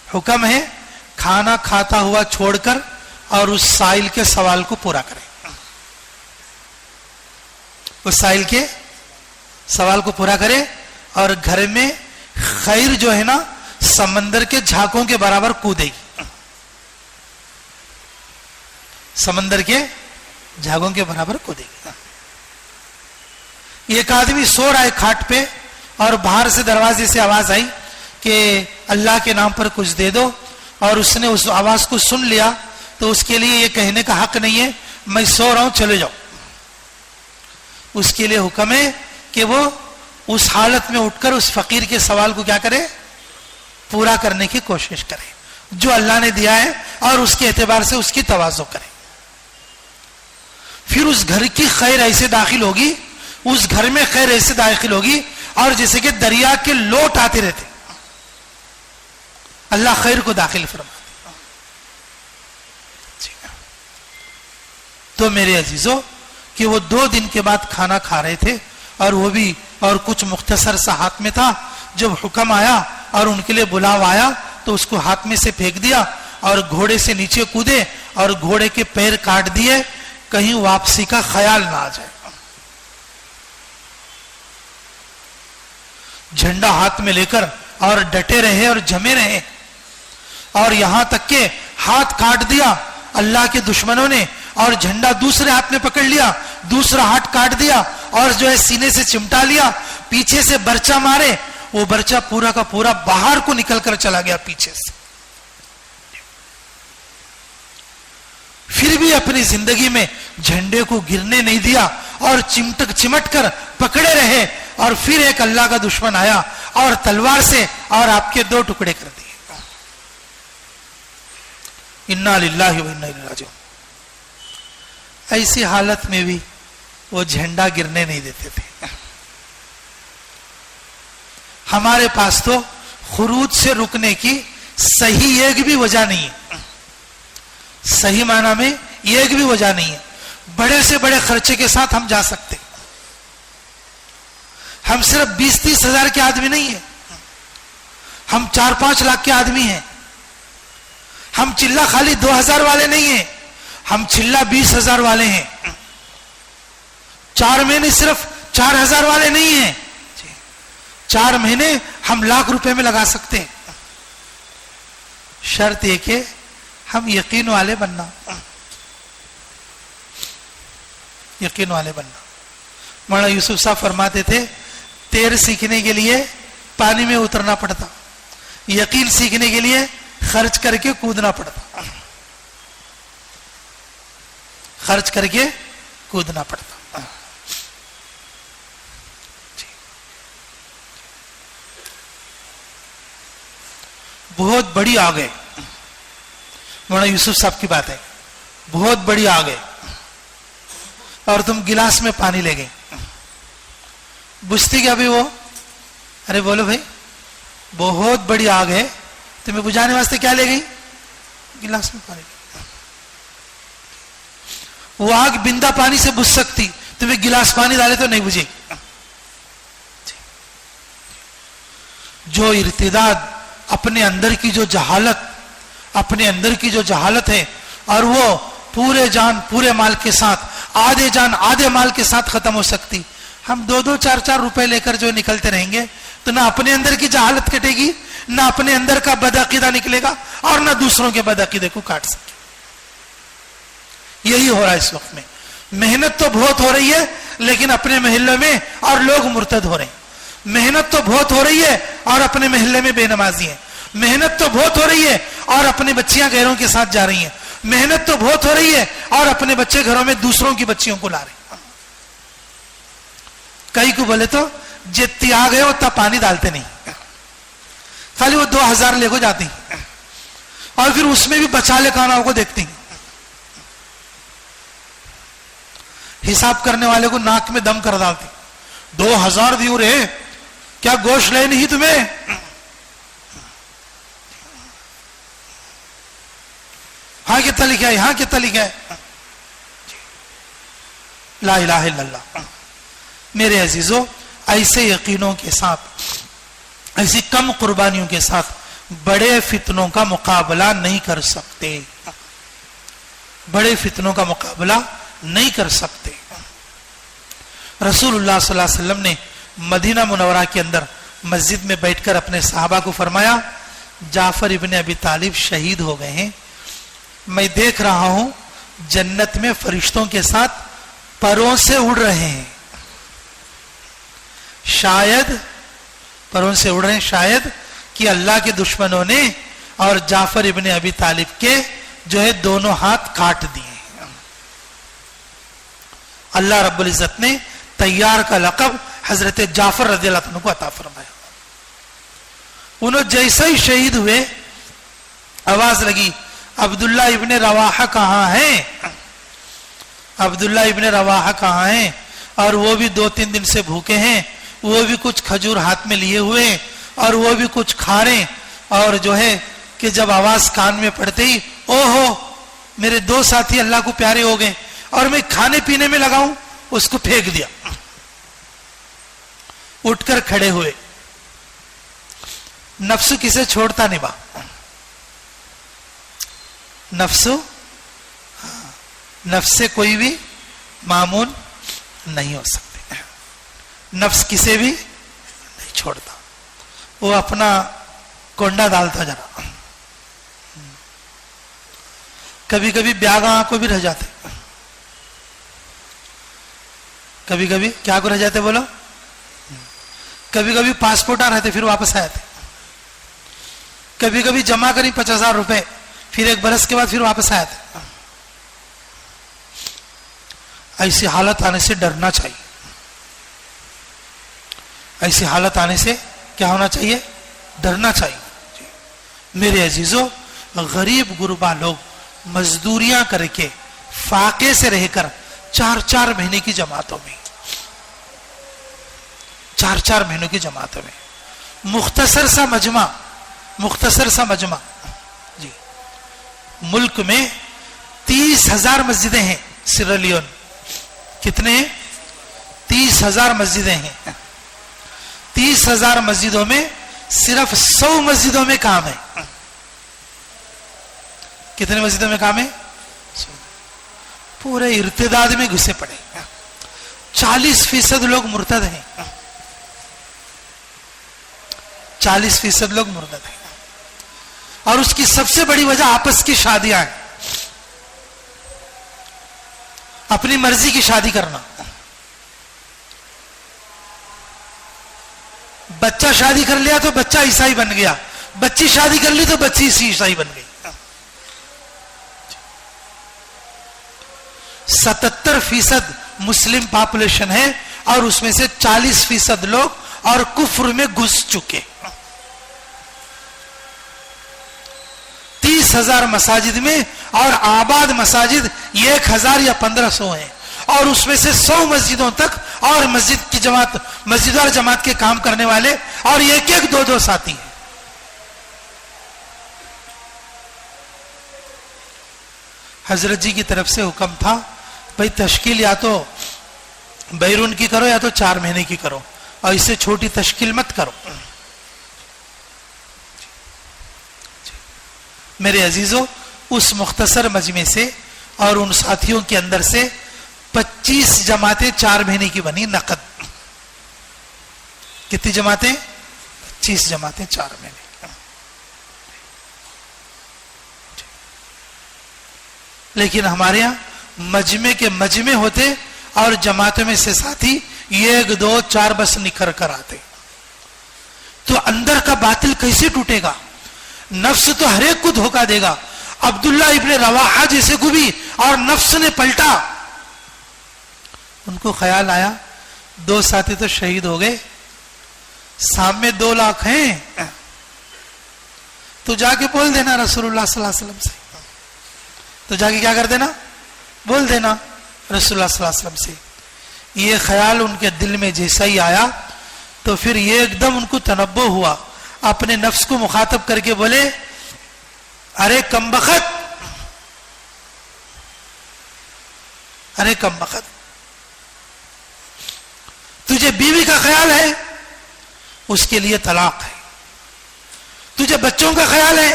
حکم ہے کھانا کھاتا ہوا چھوڑ کر اور اس سائل کے سوال کو پورا کرے، اس سائل کے سوال کو پورا کرے. اور گھر میں خیر جو ہے نا سمندر کے جھاگوں کے برابر کودے گی، سمندر کے جھاگوں کے برابر کودے گی. ایک آدمی سو رہا ہے کھاٹ پہ، اور باہر سے دروازے سے آواز آئی کہ اللہ کے نام پر کچھ دے دو، اور اس نے اس آواز کو سن لیا، تو اس کے لیے یہ کہنے کا حق نہیں ہے میں سو رہا ہوں چلے جاؤ. اس کے لیے حکم ہے کہ وہ اس حالت میں اٹھ کر اس فقیر کے سوال کو کیا کرے؟ پورا کرنے کی کوشش کرے، جو اللہ نے دیا ہے، اور اس کے اعتبار سے اس کی تواضع کرے. پھر اس گھر کی خیر ایسے داخل ہوگی، اس گھر میں خیر ایسے داخل ہوگی، اور جیسے کہ دریا کے لوٹ آتے رہتے، اللہ خیر کو داخل فرما. تو میرے عزیزو کہ وہ 2 دن کے بعد کھانا کھا رہے تھے، اور وہ بھی اور کچھ مختصر سا ہاتھ میں تھا. جب حکم آیا اور ان کے لیے بلاو آیا تو اس کو ہاتھ میں سے پھینک دیا اور گھوڑے سے نیچے کودے اور گھوڑے کے پیر کاٹ دیے، کہیں واپسی کا خیال نہ آ جائے. جھنڈا ہاتھ میں لے کر اور ڈٹے رہے اور جمے رہے، اور یہاں تک کہ ہاتھ کاٹ دیا اللہ کے دشمنوں نے، اور جھنڈا دوسرے ہاتھ میں پکڑ لیا، دوسرا ہاتھ کاٹ دیا، اور جو ہے سینے سے چمٹا لیا، پیچھے سے برچہ مارے، وہ برچہ پورا کا پورا باہر کو نکل کر چلا گیا پیچھے سے. پھر بھی اپنی زندگی میں جھنڈے کو گرنے نہیں دیا، اور چمٹ کر پکڑے رہے. اور پھر ایک اللہ کا دشمن آیا اور تلوار سے اور آپ کے 2 ٹکڑے کر دیے. انا للہ و انا الیہ راجعون. ایسی حالت میں بھی وہ جھنڈا گرنے نہیں دیتے تھے. ہمارے پاس تو خروج سے رکنے کی صحیح ایک بھی وجہ نہیں ہے، صحیح معنی میں ایک بھی وجہ نہیں ہے. بڑے سے بڑے خرچے کے ساتھ ہم جا سکتے، ہم صرف 20-30 ہزار کے آدمی نہیں ہیں, ہم 4-5 لاکھ کے آدمی ہیں. ہم چلہ خالی 2000 والے نہیں ہیں, ہم چلہ 20,000 والے ہیں. 4 مہینے صرف 4000 والے نہیں ہیں, 4 مہینے ہم لاکھ روپے میں لگا سکتے ہیں. شرط یہ کہ ہم یقین والے بننا, یقین والے بننا. مولانا یوسف صاحب فرماتے تھے تیر سیکھنے کے لیے پانی میں اترنا پڑتا, یقین سیکھنے کے لیے خرچ کر کے کودنا پڑتا, خرچ کر کے کودنا پڑتا. بہت بڑی آگ ہے, مولانا یوسف صاحب کی بات ہے, بہت بڑی آگ ہے اور تم گلاس میں پانی لے گئے. بجھتی کیا بھی وہ؟ ارے بولو بھائی, بہت بڑی آگ ہے, تمہیں بجھانے واسطے کیا لے گئی؟ گلاس میں پانی. وہ آگ بندہ پانی سے بجھ سکتی, تمہیں گلاس پانی ڈالے تو نہیں بجھے. جو ارتداد اپنے اندر کی جو جہالت, اپنے اندر کی جو جہالت ہے, اور وہ پورے جان پورے مال کے ساتھ, آدھے جان آدھے مال کے ساتھ ختم ہو سکتی. ہم 2-2 4-4 روپے لے کر جو نکلتے رہیں گے تو نہ اپنے اندر کی جہالت کٹے گی, نہ اپنے اندر کا بدعقیدہ نکلے گا, اور نہ دوسروں کے بدعقیدے کو کاٹ سکے. یہی ہو رہا ہے اس وقت میں. محنت تو بہت ہو رہی ہے لیکن اپنے محلے میں اور لوگ مرتد ہو رہے ہیں. محنت تو بہت ہو رہی ہے اور اپنے محلے میں بے نمازی ہیں. محنت تو بہت ہو رہی ہے اور اپنی بچیاں غیروں کے ساتھ جا رہی ہیں. محنت تو بہت ہو رہی ہے اور اپنے بچے گھروں میں دوسروں کی بچیوں کو لا رہے ہیں. کئی کو بولے تو جتنی آ گئے اتنا پانی ڈالتے نہیں, خالی وہ 2000 لے کو جاتی ہیں اور پھر اس میں بھی بچا لے کھاناؤں کو دیکھتی ہیں. حساب کرنے والے کو ناک میں دم کر ڈالتی. 2000 دیو رے, کیا گوشت لے نہیں تمہیں؟ ہاں کتنا لکھا ہے, ہاں کتنا لکھا ہے. لا الہ الا اللہ. میرے عزیزوں, ایسے یقینوں کے ساتھ, ایسی کم قربانیوں کے ساتھ بڑے فتنوں کا مقابلہ نہیں کر سکتے, بڑے فتنوں کا مقابلہ نہیں کر سکتے. رسول اللہ صلی اللہ علیہ وسلم نے مدینہ منورہ کے اندر مسجد میں بیٹھ کر اپنے صحابہ کو فرمایا, جعفر ابن ابی طالب شہید ہو گئے ہیں, میں دیکھ رہا ہوں جنت میں فرشتوں کے ساتھ پروں سے اڑ رہے ہیں. شاید پروں سے اڑ رہے ہیں, شاید کہ اللہ کے دشمنوں نے اور جعفر ابن ابی طالب کے جو ہے دونوں ہاتھ کاٹ دیے. اللہ رب العزت نے تیار کا لقب حضرت جعفر رضی اللہ عنہ کو عطا فرمایا. انہوں جیسے ہی شہید ہوئے آواز لگی, عبداللہ ابن رواحہ کہاں ہیں, عبداللہ ابن رواحہ کہاں ہیں؟ اور وہ بھی 2-3 دن سے بھوکے ہیں, وہ بھی کچھ کھجور ہاتھ میں لیے ہوئے اور وہ بھی کچھ کھا رہے. اور جو ہے کہ جب آواز کان میں پڑتے ہی او ہو میرے 2 ساتھی اللہ کو پیارے ہو گئے, اور میں کھانے پینے میں لگاؤں, اس کو پھینک دیا. اٹھ کر کھڑے ہوئے. نفس کسے چھوڑتا نہیں با, نفس سے کوئی بھی معمون نہیں ہو سکتے. نفس کسے بھی نہیں چھوڑتا, وہ اپنا کونڈا ڈالتا جا. کبھی کبھی بیاگاں کو بھی رہ جاتے, کبھی کبھی کیا کو رہ جاتے بولو, کبھی کبھی پاسپورٹ آ رہتے پھر واپس آئے تھے, کبھی کبھی جمع کری 50,000 روپے پھر 1 برس کے بعد پھر واپس آئے تھے. ایسی حالت آنے سے ڈرنا چاہیے, ایسی حالت آنے سے کیا ہونا چاہیے, ڈرنا چاہیے. میرے عزیزوں, غریب غربا لوگ مزدوریاں کر کے فاقے سے رہ کر 4-4 مہینے کی جماعتوں میں, 4-4 مہینوں کی جماعتوں میں, مختصر سا مجمع جی. ملک میں 30,000 مسجدیں ہیں. سیرا لیون کتنے ہیں؟ 30,000 مسجدیں ہیں. 30,000 مسجدوں میں صرف 100 مسجدوں میں کام ہے. کتنے مسجدوں میں کام ہے؟ پورے ارتداد میں گھسے پڑے. 40% لوگ مرتد ہیں. 40% لوگ مرتد ہیں. اور اس کی سب سے بڑی وجہ آپس کی شادیاں ہیں. اپنی مرضی کی شادی کرنا. بچہ شادی کر لیا تو بچہ عیسائی بن گیا, بچی شادی کر لی تو بچی عیسائی بن گئی. 77% مسلم پاپولیشن ہے اور اس میں سے 40% لوگ اور کفر میں گھس چکے. 30,000 مساجد میں اور آباد مساجد 1,000 یا 1,500 ہیں, اور اس میں سے 100 مسجدوں تک اور مسجد کی جماعت, مسجد اور جماعت کے کام کرنے والے اور 1-1 2-2 ساتھی ہیں. حضرت جی کی طرف سے حکم تھا بھئی تشکیل یا تو بیرون کی کرو یا تو 4 مہینے کی کرو, اور اس سے چھوٹی تشکیل مت کرو. میرے عزیزو, اس مختصر مجمع سے اور ان ساتھیوں کے اندر سے 25 جماعتیں 4 مہینے کی بنی نقد. کتنی جماعتیں؟ 25 جماعتیں 4 مہینے. لیکن ہمارے یہاں مجمع کے مجمع ہوتے اور جماعتوں میں سے ساتھی 1 2 4 بس نکھر کر آتے, تو اندر کا باطل کیسے ٹوٹے گا؟ نفس تو ہر ایک کو دھوکہ دے گا. عبداللہ ابن رواحہ جیسے کو بھی اور نفس نے پلٹا. ان کو خیال آیا 2 ساتھی تو شہید ہو گئے, سامنے 2 لاکھ ہیں, تو جا کے بول دینا رسول اللہ صلی اللہ علیہ وسلم سے. تو جا کے کیا کر دینا؟ بول دینا رسول اللہ صلی اللہ علیہ وسلم سے. یہ خیال ان کے دل میں جیسا ہی آیا تو پھر یہ ایک دم ان کو تنبہ ہوا, اپنے نفس کو مخاطب کر کے بولے, ارے کمبخت, ارے کمبخت, تجھے بیوی کا خیال ہے, اس کے لیے طلاق ہے. تجھے بچوں کا خیال ہے,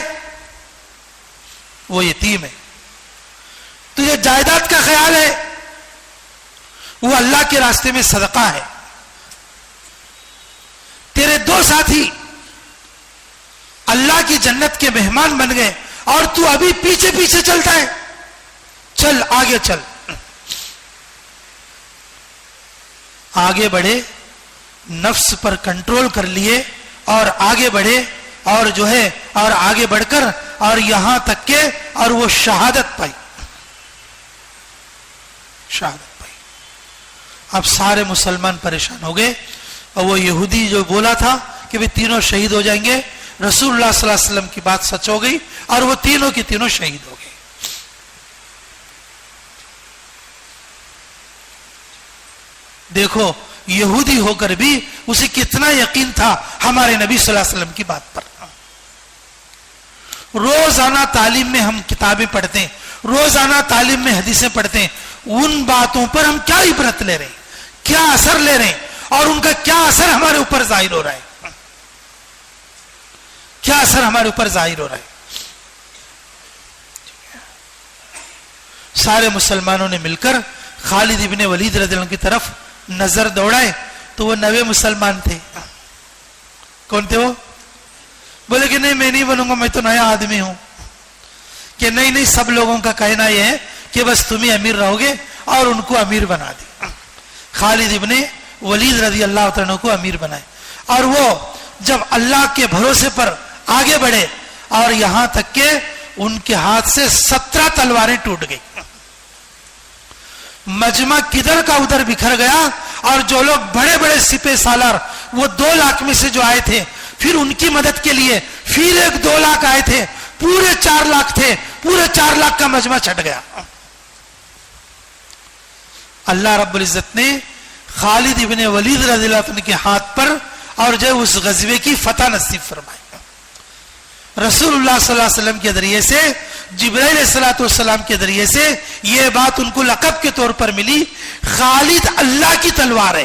وہ یتیم ہے. تجھے جائیداد کا خیال ہے, وہ اللہ کے راستے میں صدقہ ہے. تیرے 2 ساتھی اللہ کی جنت کے مہمان بن گئے اور تو ابھی پیچھے پیچھے چلتا ہے. چل آگے چل. آگے بڑھے, نفس پر کنٹرول کر لیے اور آگے بڑھے, اور جو ہے اور آگے بڑھ کر اور یہاں تک کہ اور وہ شہادت پائی. شہادت پائی. اب سارے مسلمان پریشان ہو گئے, اور وہ یہودی جو بولا تھا کہ بھی تینوں شہید ہو جائیں گے, رسول اللہ صلی اللہ علیہ وسلم کی بات سچ ہو گئی اور وہ تینوں کی تینوں شہید ہو گئے. دیکھو یہودی ہو کر بھی اسے کتنا یقین تھا ہمارے نبی صلی اللہ علیہ وسلم کی بات پر. روزانہ تعلیم میں ہم کتابیں پڑھتے ہیں, روزانہ تعلیم میں حدیثیں پڑھتے ہیں, ان باتوں پر ہم کیا عبرت لے رہے ہیں, کیا اثر لے رہے ہیں, اور ان کا کیا اثر ہمارے اوپر ظاہر ہو رہا ہے, کیا اثر ہمارے اوپر ظاہر ہو رہا ہے. سارے مسلمانوں نے مل کر خالد ابن ولید رضی اللہ عنہ کی طرف نظر دوڑائے تو وہ 90 مسلمان تھے. کون تھے وہ؟ بولے کہ نہیں میں نہیں بنوں گا, میں تو نیا آدمی ہوں. کہ نہیں سب لوگوں کا کہنا یہ ہے کہ بس تم ہی امیر رہو گے, اور ان کو امیر بنا دی. خالد ابن ولید رضی اللہ عنہ کو امیر بنائے, اور وہ جب اللہ کے بھروسے پر آگے بڑھے اور یہاں تک کہ ان کے ہاتھ سے 17 تلواریں ٹوٹ گئی. مجمع کدھر کا ادھر بکھر گیا, اور جو لوگ بڑے بڑے سپہ سالار وہ 2 لاکھ میں سے جو آئے تھے, پھر ان کی مدد کے لیے پھر 2 لاکھ آئے تھے, پورے 4 لاکھ تھے, پورے 4 لاکھ کا مجمع چھٹ گیا. اللہ رب العزت نے خالد ابن ولید رضی اللہ عنہ کے ہاتھ پر اور جو اس غزوے کی فتح نصیب فرمائی. رسول اللہ صلی اللہ علیہ وسلم کے ذریعے سے, جبرائیل علیہ السلام کے ذریعے سے یہ بات ان کو لقب کے طور پر ملی, خالد اللہ کی تلوار ہے.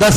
10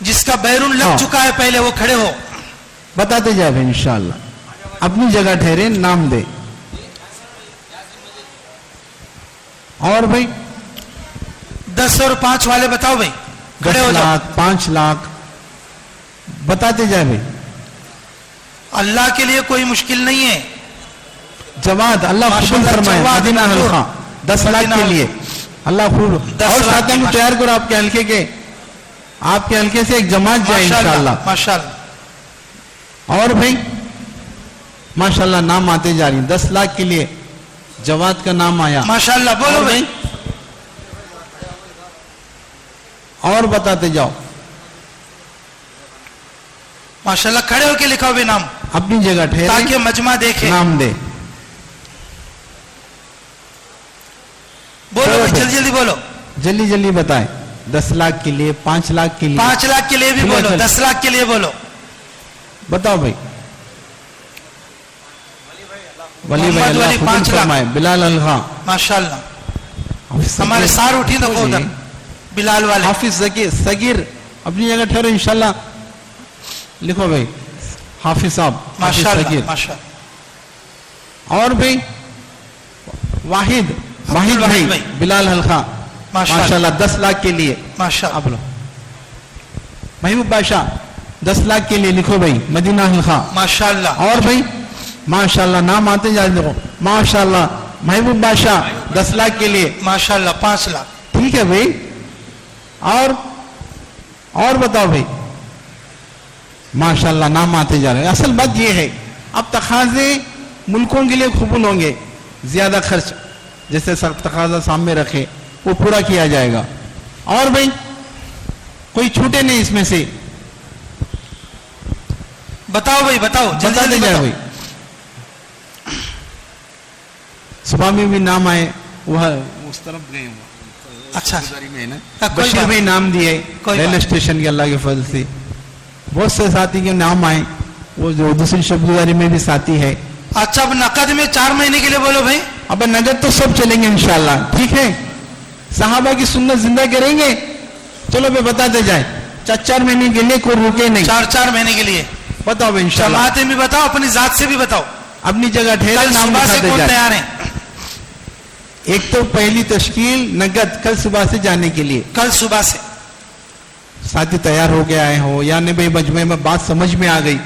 جس کا بیرون لگ ہاں۔ چکا ہے پہلے وہ کھڑے ہو. بتاتے جائے بھائی انشاءاللہ. اپنی جگہ ٹھہرے, نام دے. اور بھائی 10 اور 5 والے بتاؤ بھائی, 10 کھڑے ہو جاؤ. لاکھ 5 لاکھ بتاتے جائے بھائی. اللہ کے لیے کوئی مشکل نہیں ہے. جواد اللہ قبول ماشاءاللہ، فرمائے. جواد مدینہ منظور. حلقہ 10 لاکھ کے لیے اللہ خوب. 10 اور لاکھ ساتھیوں کو کی تیار کرو آپ کے حلقے کے. آپ کے حلقے سے ایک جماعت جائے انشاءاللہ. ماشاءاللہ. اور بھائی ماشاءاللہ نام آتے جا رہی ہیں. 10 لاکھ کے لیے جواد کا نام آیا. ماشاءاللہ بولو اور بھائی. اور بتاتے جاؤ. ماشاءاللہ کھڑے ہو کے لکھاؤ بھی نام, اپنی جگہ ٹھہرے, تاکہ مجمع دیکھے. نام دے. بولو بھائی, جلدی جلدی بولو. جلدی جلدی بتائیں. 10 لاکھ کے لیے, 5 لاکھ کے لیے 5 لاکھ کے لیے بھی بولو, 10 لاکھ کے لیے بولو. بتاؤ بھائی. ولی بھائی محمد اللہ ولی قبول 5 لاکھ. فرمائے. بلال الخا ماشاءاللہ ہمارے سار اٹھی تو ادھر بلال والے. حافظ صغیر اپنی جگہ ٹھہرو انشاءاللہ. لکھو بھائی حافظ صاحب, حافظ ماشاءاللہ صغیر. ماشاءاللہ. اور بھائی واحد الواحد بھائی بھائی. بلال حلقہ ماشاءاللہ 10 لاکھ کے لیے. ماشاءاللہ. آپ لو. محبوب بادشاہ 10 لاکھ کے لیے لکھو بھائی مدینہ حلقہ. ماشاءاللہ. اور بھائی ماشاءاللہ نام آتے جا دیکھو. ماشاءاللہ محبوب بادشاہ 10 لاکھ کے لیے. ماشاءاللہ 5 لاکھ. ٹھیک ہے بھائی. اور بتاؤ بھائی. ماشاءاللہ نام آتے جا رہے ہیں. اصل بات یہ ہے اب تقاضے ملکوں کے لیے قبول ہوں گے. زیادہ خرچ جیسے تقاضا سامنے رکھے وہ پورا کیا جائے گا. اور بھائی کوئی چھوٹے نہیں اس میں سے. بتاؤ بھائی, بتاؤ جلدی بتا جلدی دے جائے بتاؤ. بھائی. صبح میں بھی نام آئے, وہ اس طرف گئے ہوں. اچھا میں نا کوئی بشیر بات بھائی نام دیے کوئی ریلوے بات. اسٹیشن کے اللہ کے فضل سے. بہت سے ساتھی کے نام آئے. وہ جو دوسری شب گزاری میں بھی ساتھی ہے. اچھا اب نقد میں 4 مہینے کے لیے بولو بھائی. اب نگد تو سب چلیں گے انشاءاللہ. ٹھیک ہے, صحابہ کی سنت زندہ کریں گے. چلو بھائی بتاتے جائیں. 4 مہینے کے لیے کوئی رکے نہیں. 4 مہینے کے لیے بتاؤ بھائی انشاءاللہ. جماعتیں بھی بتاؤ, اپنی ذات سے بھی بتاؤ. اپنی جگہ ٹھہرے, کل نام صبح سے لکھاتے کون جائیں. تیار ہیں؟ ایک تو پہلی تشکیل نگد کل صبح سے جانے کے لیے. کل صبح سے ساتھی تیار ہو کے آئے ہو یا نہیں بھائی مجمع میں بات سمجھ میں آ گئی.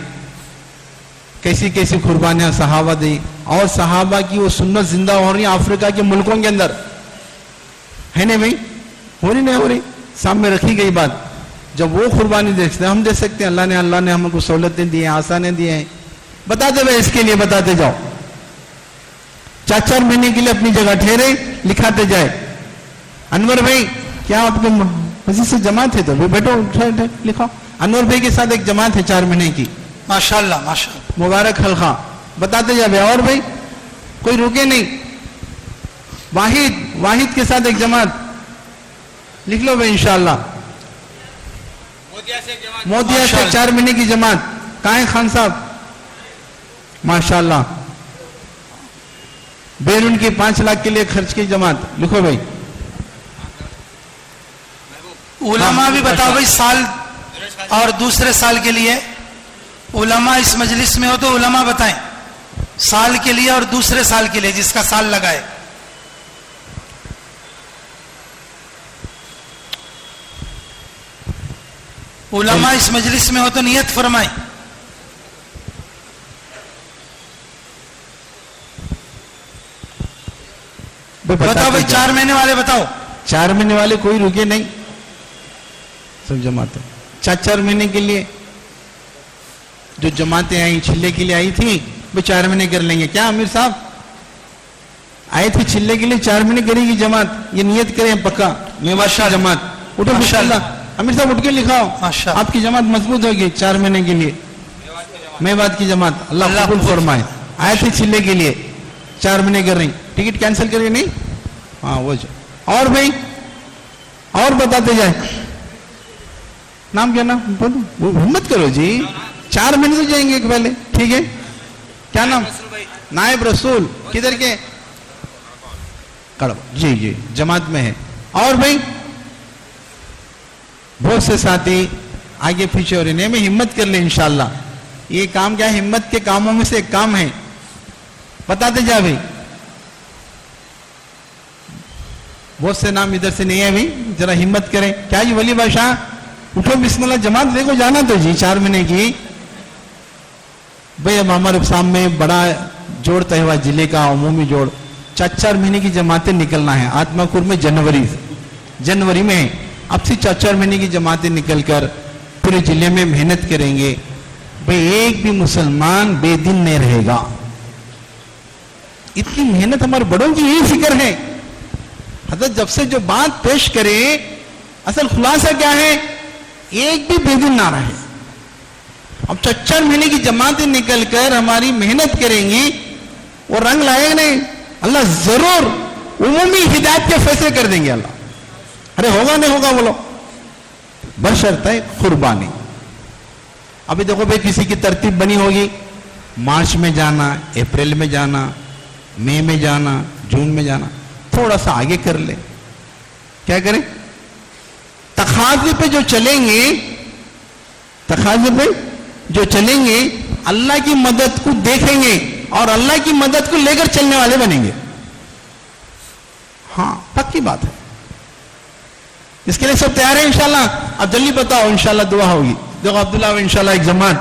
کیسی کیسی قربانیاں صحابہ دی, اور صحابہ کی وہ سنت زندہ ہو رہی ہیں افریقہ کے ملکوں کے اندر. ہے نہیں بھائی, ہو رہی نہیں ہو رہی, سامنے رکھی گئی بات. جب وہ قربانی دیکھتے ہیں ہم دے سکتے ہیں. اللہ نے ہم کو سہولتیں دی ہیں, آسانیں دی ہیں. بتاتے بھائی اس کے لیے بتاتے جاؤ. 4 مہینے کے لیے اپنی جگہ ٹھہرے, لکھاتے جائے. انور بھائی کیا آپ کے مسجد سے جماعت ہے تو بیٹھو لکھاؤ. انور بھائی کے ساتھ ایک جماعت ہے 4 مہینے کی. ماشاءاللہ ماشاءاللہ. مبارک حلقہ. بتاتے جائے بھائی. اور بھائی کوئی رکے نہیں. واحد کے ساتھ ایک جماعت لکھ لو بھائی انشاءاللہ. مودیا سے 4 مہینے کی جماعت. کائیں خان صاحب ماشاءاللہ. بیرون کی 5 لاکھ کے لیے خرچ کی جماعت. لکھو بھائی. علماء بھی بتاؤ بھائی, سال اور دوسرے سال کے لیے. علماء اس مجلس میں ہو تو علماء بتائیں سال کے لیے اور دوسرے سال کے لیے, جس کا سال لگا ہے. علماء اس مجلس میں ہو تو نیت فرمائیں. بتاؤ بھائی 4 مہینے والے بتاؤ. 4 مہینے والے کوئی رکے نہیں, سب جماعتیں. 4 مہینے کے لیے جو جماعتیں آئیں چھلے کے لیے آئی تھی وہ 4 مہینے کر لیں گے. کیا امیر صاحب آئے تھے چھلے کے لیے 4 مہینے کرے گی جماعت. یہ نیت کریں پکا. میواشا جماعت اٹھو ماشاءاللہ. امیر صاحب اٹھ کے لکھاؤ. آپ کی جماعت مضبوط ہوگی 4 مہینے کے لیے. میوات کی جماعت اللہ قبول فرمائے. آئے تھے چھلے کے لیے 4 مہینے کر رہی. ٹکٹ کینسل کر کے نہیں. ہاں وہ جو. اور بھائی اور بتاتے جائیں. نام کیا نام بولو, ہمت کرو جی. 4 مہینے سے جائیں گے ایک پہلے. ٹھیک ہے, کیا نام؟ نائب رسول. کدھر کے؟ کڑوا. جی جماعت میں ہے. اور بھائی بہت سے ساتھی آگے پیچھے ہو رہے ہیں. میں ہمت کر لیں انشاءاللہ. یہ کام کیا ہے؟ ہمت کے کاموں میں سے ایک کام ہے. بتاتے جا بھائی. بہت سے نام ادھر سے نہیں ہے بھائی, ذرا ہمت کریں. کیا جی ولی بادشاہ اٹھو بسم اللہ, جماعت لے کو جانا تو جی 4 مہینے کی. بھائی اب ہمارے سامنے بڑا جوڑ طے ہوا ضلع کا عمومی جوڑ, 4 مہینے کی جماعتیں نکلنا ہے. آتما پور میں جنوری میں اب سے 4 مہینے کی جماعتیں نکل کر پورے ضلع میں محنت کریں گے. بھائی ایک بھی مسلمان بے دین نہیں رہے گا. اتنی محنت ہمارے بڑوں کی یہی فکر ہے. حضرت جب سے جو بات پیش کرے اصل خلاصہ کیا ہے؟ ایک بھی بے دین نہ رہے. اب 4 مہینے کی جماعتیں نکل کر ہماری محنت کریں گی, وہ رنگ لائے گا نہیں. اللہ ضرور عمومی ہدایت کے فیصلے کر دیں گے اللہ. ارے ہوگا نہیں ہوگا بولو, بشرط ہے قربانی. ابھی دیکھو بھائی کسی کی ترتیب بنی ہوگی, مارچ میں جانا, اپریل میں جانا, مئی میں جانا, جون میں جانا. تھوڑا سا آگے کر لیں. کیا کریں؟ تقاضے پہ جو چلیں گے اللہ کی مدد کو دیکھیں گے اور اللہ کی مدد کو لے کر چلنے والے بنیں گے. ہاں پکی بات ہے. اس کے لیے سب تیار ہیں انشاءاللہ؟ اب جلدی بتاؤ, انشاءاللہ دعا ہوگی. دیکھو عبداللہ انشاءاللہ ایک جماعت,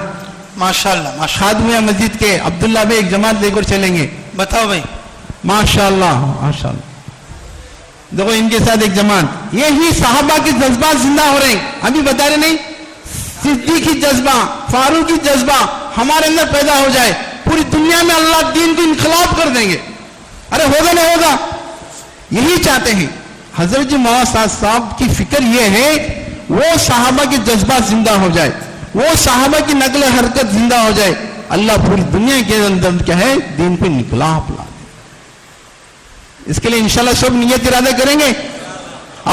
ماشاءاللہ خادمیہ مسجد کے عبداللہ بھی ایک جماعت لے کر چلیں گے. بتاؤ بھائی. ماشاءاللہ. دیکھو ان کے ساتھ ایک جماعت. یہی صحابہ کے جذبات زندہ ہو رہے ہیں. ابھی بتا رہے نہیں, صدیقی جذبہ, فاروقی جذبہ ہمارے اندر پیدا ہو جائے, پوری دنیا میں اللہ دین کو انقلاب کر دیں گے. ارے ہوگا نہیں ہوگا, یہی چاہتے ہیں. حضرت جی مولانا صاحب کی فکر یہ ہے وہ صحابہ کے جذبات زندہ ہو جائے, وہ صحابہ کی نقل حرکت زندہ ہو جائے. اللہ پوری دنیا کے اندر کیا ہے دین کو انقلاب لا دے. اس کے لیے انشاءاللہ سب نیت ارادہ کریں گے.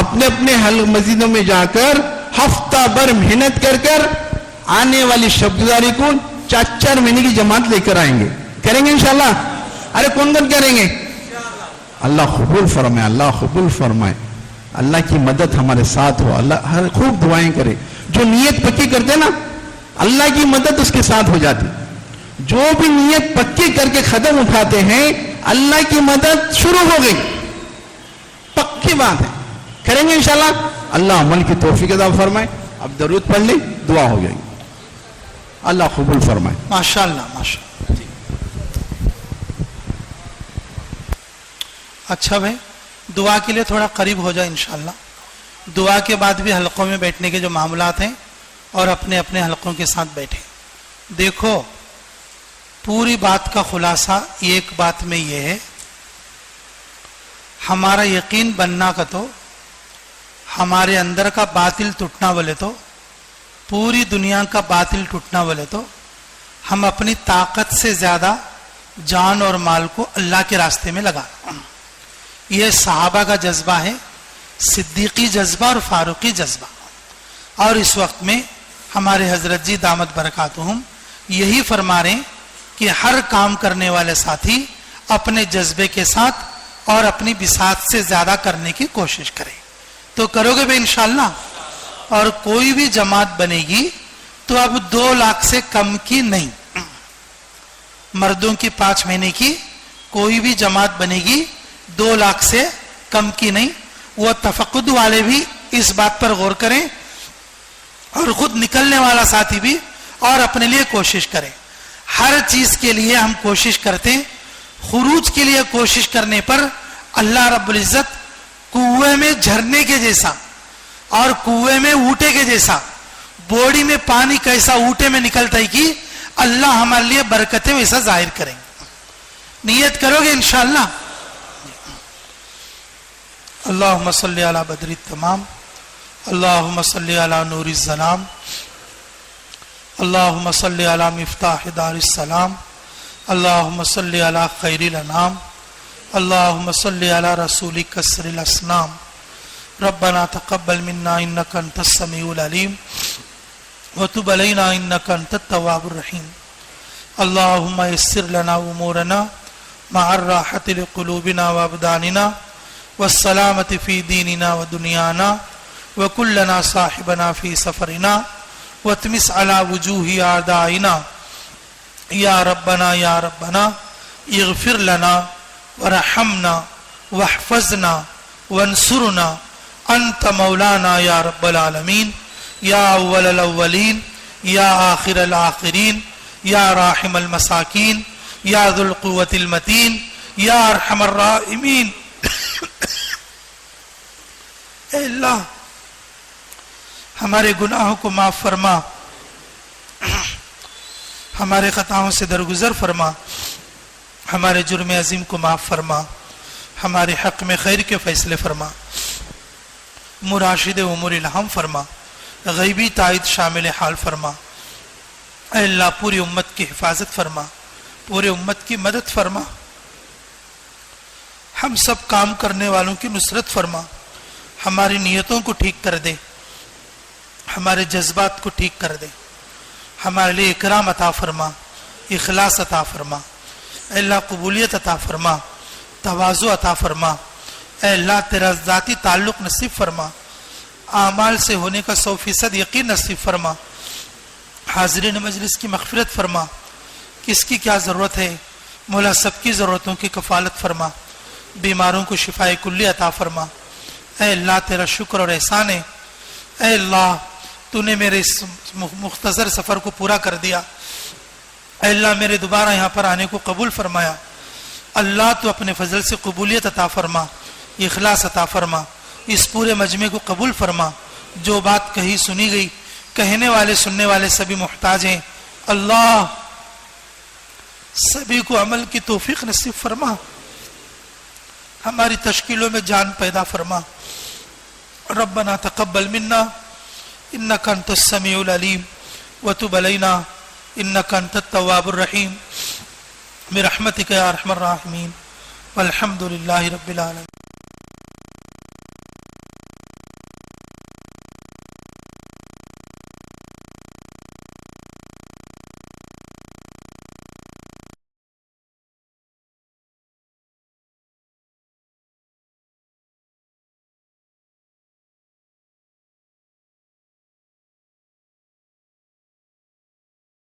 اپنے اپنے مسجدوں میں جا کر ہفتہ بھر محنت کر کر آنے والی شب گزاری کو 4 مہینے کی جماعت لے کر آئیں گے. کریں گے انشاءاللہ؟ ارے کون کریں گے؟ اللہ قبول فرمائے, اللہ قبول فرمائے. اللہ کی مدد ہمارے ساتھ ہو. اللہ ہر خوب دعائیں کرے. جو نیت پکی کرتے نا اللہ کی مدد اس کے ساتھ ہو جاتی. جو بھی نیت پکی کر کے قدم اٹھاتے ہیں اللہ کی مدد شروع ہو گئی. پکی بات ہے. کریں گے انشاءاللہ. اللہ عمل کی توفیق عطا فرمائے. اب درود پڑھ لیں, دعا ہو جائے گی. اللہ قبول فرمائے. ماشاءاللہ ماشاءاللہ. اچھا بھائی, دعا کے لیے تھوڑا قریب ہو جائے انشاءاللہ. دعا کے بعد بھی حلقوں میں بیٹھنے کے جو معاملات ہیں اور اپنے اپنے حلقوں کے ساتھ بیٹھے. دیکھو پوری بات کا خلاصہ ایک بات میں یہ ہے, ہمارا یقین بننا کا تو ہمارے اندر کا باطل ٹوٹنا بولے تو پوری دنیا کا باطل ٹوٹنا بولے تو ہم اپنی طاقت سے زیادہ جان اور مال کو اللہ کے راستے میں لگانا. یہ صحابہ کا جذبہ ہے, صدیقی جذبہ اور فاروقی جذبہ. اور اس وقت میں ہمارے حضرت جی دامت برکاتہم یہی فرما رہے ہیں کہ ہر کام کرنے والے ساتھی اپنے جذبے کے ساتھ اور اپنی بساط سے زیادہ کرنے کی کوشش کریں. تو کرو گے بھائی انشاءاللہ. اور کوئی بھی جماعت بنے گی تو اب 2 لاکھ سے کم کی نہیں. مردوں کی 5 مہینے کی کوئی بھی جماعت بنے گی 2 لاکھ سے کم کی نہیں. وہ تفقد والے بھی اس بات پر غور کریں اور خود نکلنے والا ساتھی بھی اور اپنے لیے کوشش کریں. ہر چیز کے لیے ہم کوشش کرتے ہیں. خروج کے لیے کوشش کرنے پر اللہ رب العزت کنویں میں جھرنے کے جیسا اور کنویں میں اونٹے کے جیسا, بوڑی میں پانی کیسا اونٹے میں نکلتا ہے کہ اللہ ہمارے لیے برکتیں ویسا ظاہر کریں. نیت کرو گے انشاءاللہ. اللہم صلی علی بدر التمام, اللہم صلی علی نور الظلام, اللہم صلی علی مفتاح دار السلام, اللہم صلی علی خیر الانام, اللہم صلی علی رسول کسر الاسنام. ربنا تقبل منا انک انت السمیع العلیم وتب علینا انک انت التواب الرحیم. اللہم یسر لنا امورنا مع الراحة لقلوبنا وابداننا والسلامة في ديننا ودنيانا وكلنا صاحبنا في سفرنا وتمس على وجوه اعدائنا یا ربنا اغفر لنا ورحمنا واحفظنا وانصرنا انت مولانا یا رب العالمین یا اول الاولین یا آخر الآخرین یا راحم المساکین یا ذو القوة المتین یا ارحم الراحمین۔ اے اللہ ہمارے گناہوں کو معاف فرما، ہمارے خطاؤں سے درگزر فرما، ہمارے جرم عظیم کو معاف فرما، ہمارے حق میں خیر کے فیصلے فرما، مراشد امور الہم فرما، غیبی تائید شامل حال فرما۔ اے اللہ پوری امت کی حفاظت فرما، پورے امت کی مدد فرما، ہم سب کام کرنے والوں کی نصرت فرما، ہماری نیتوں کو ٹھیک کر دے، ہمارے جذبات کو ٹھیک کر دے، ہمارے لیے اکرام عطا فرما، اخلاص عطا فرما، اے اللہ قبولیت عطا فرما، تواضع عطا فرما، اے اللہ تیرا ذاتی تعلق نصیب فرما، اعمال سے ہونے کا 100% یقین نصیب فرما، حاضرین مجلس کی مغفرت فرما، کس کی کیا ضرورت ہے مولا سب کی ضرورتوں کی کفالت فرما، بیماروں کو شفاء کلی عطا فرما۔ اے اللہ تیرا شکر اور احسان ہے، اے اللہ تو نے میرے اس مختصر سفر کو پورا کر دیا، اے اللہ میرے دوبارہ یہاں پر آنے کو قبول فرمایا، اللہ تو اپنے فضل سے قبولیت عطا فرما، اخلاص عطا فرما، اس پورے مجمع کو قبول فرما، جو بات کہی سنی گئی، کہنے والے سننے والے سبھی محتاج ہیں، اللہ سبھی کو عمل کی توفیق نصیب فرما، ہماری تشکیلوں میں جان پیدا فرما۔ ربنا تقبل منا انك انت السميع العليم وتب علينا انك انت التواب الرحيم برحمتك يا ارحم الراحمين والحمد لله رب العالمين۔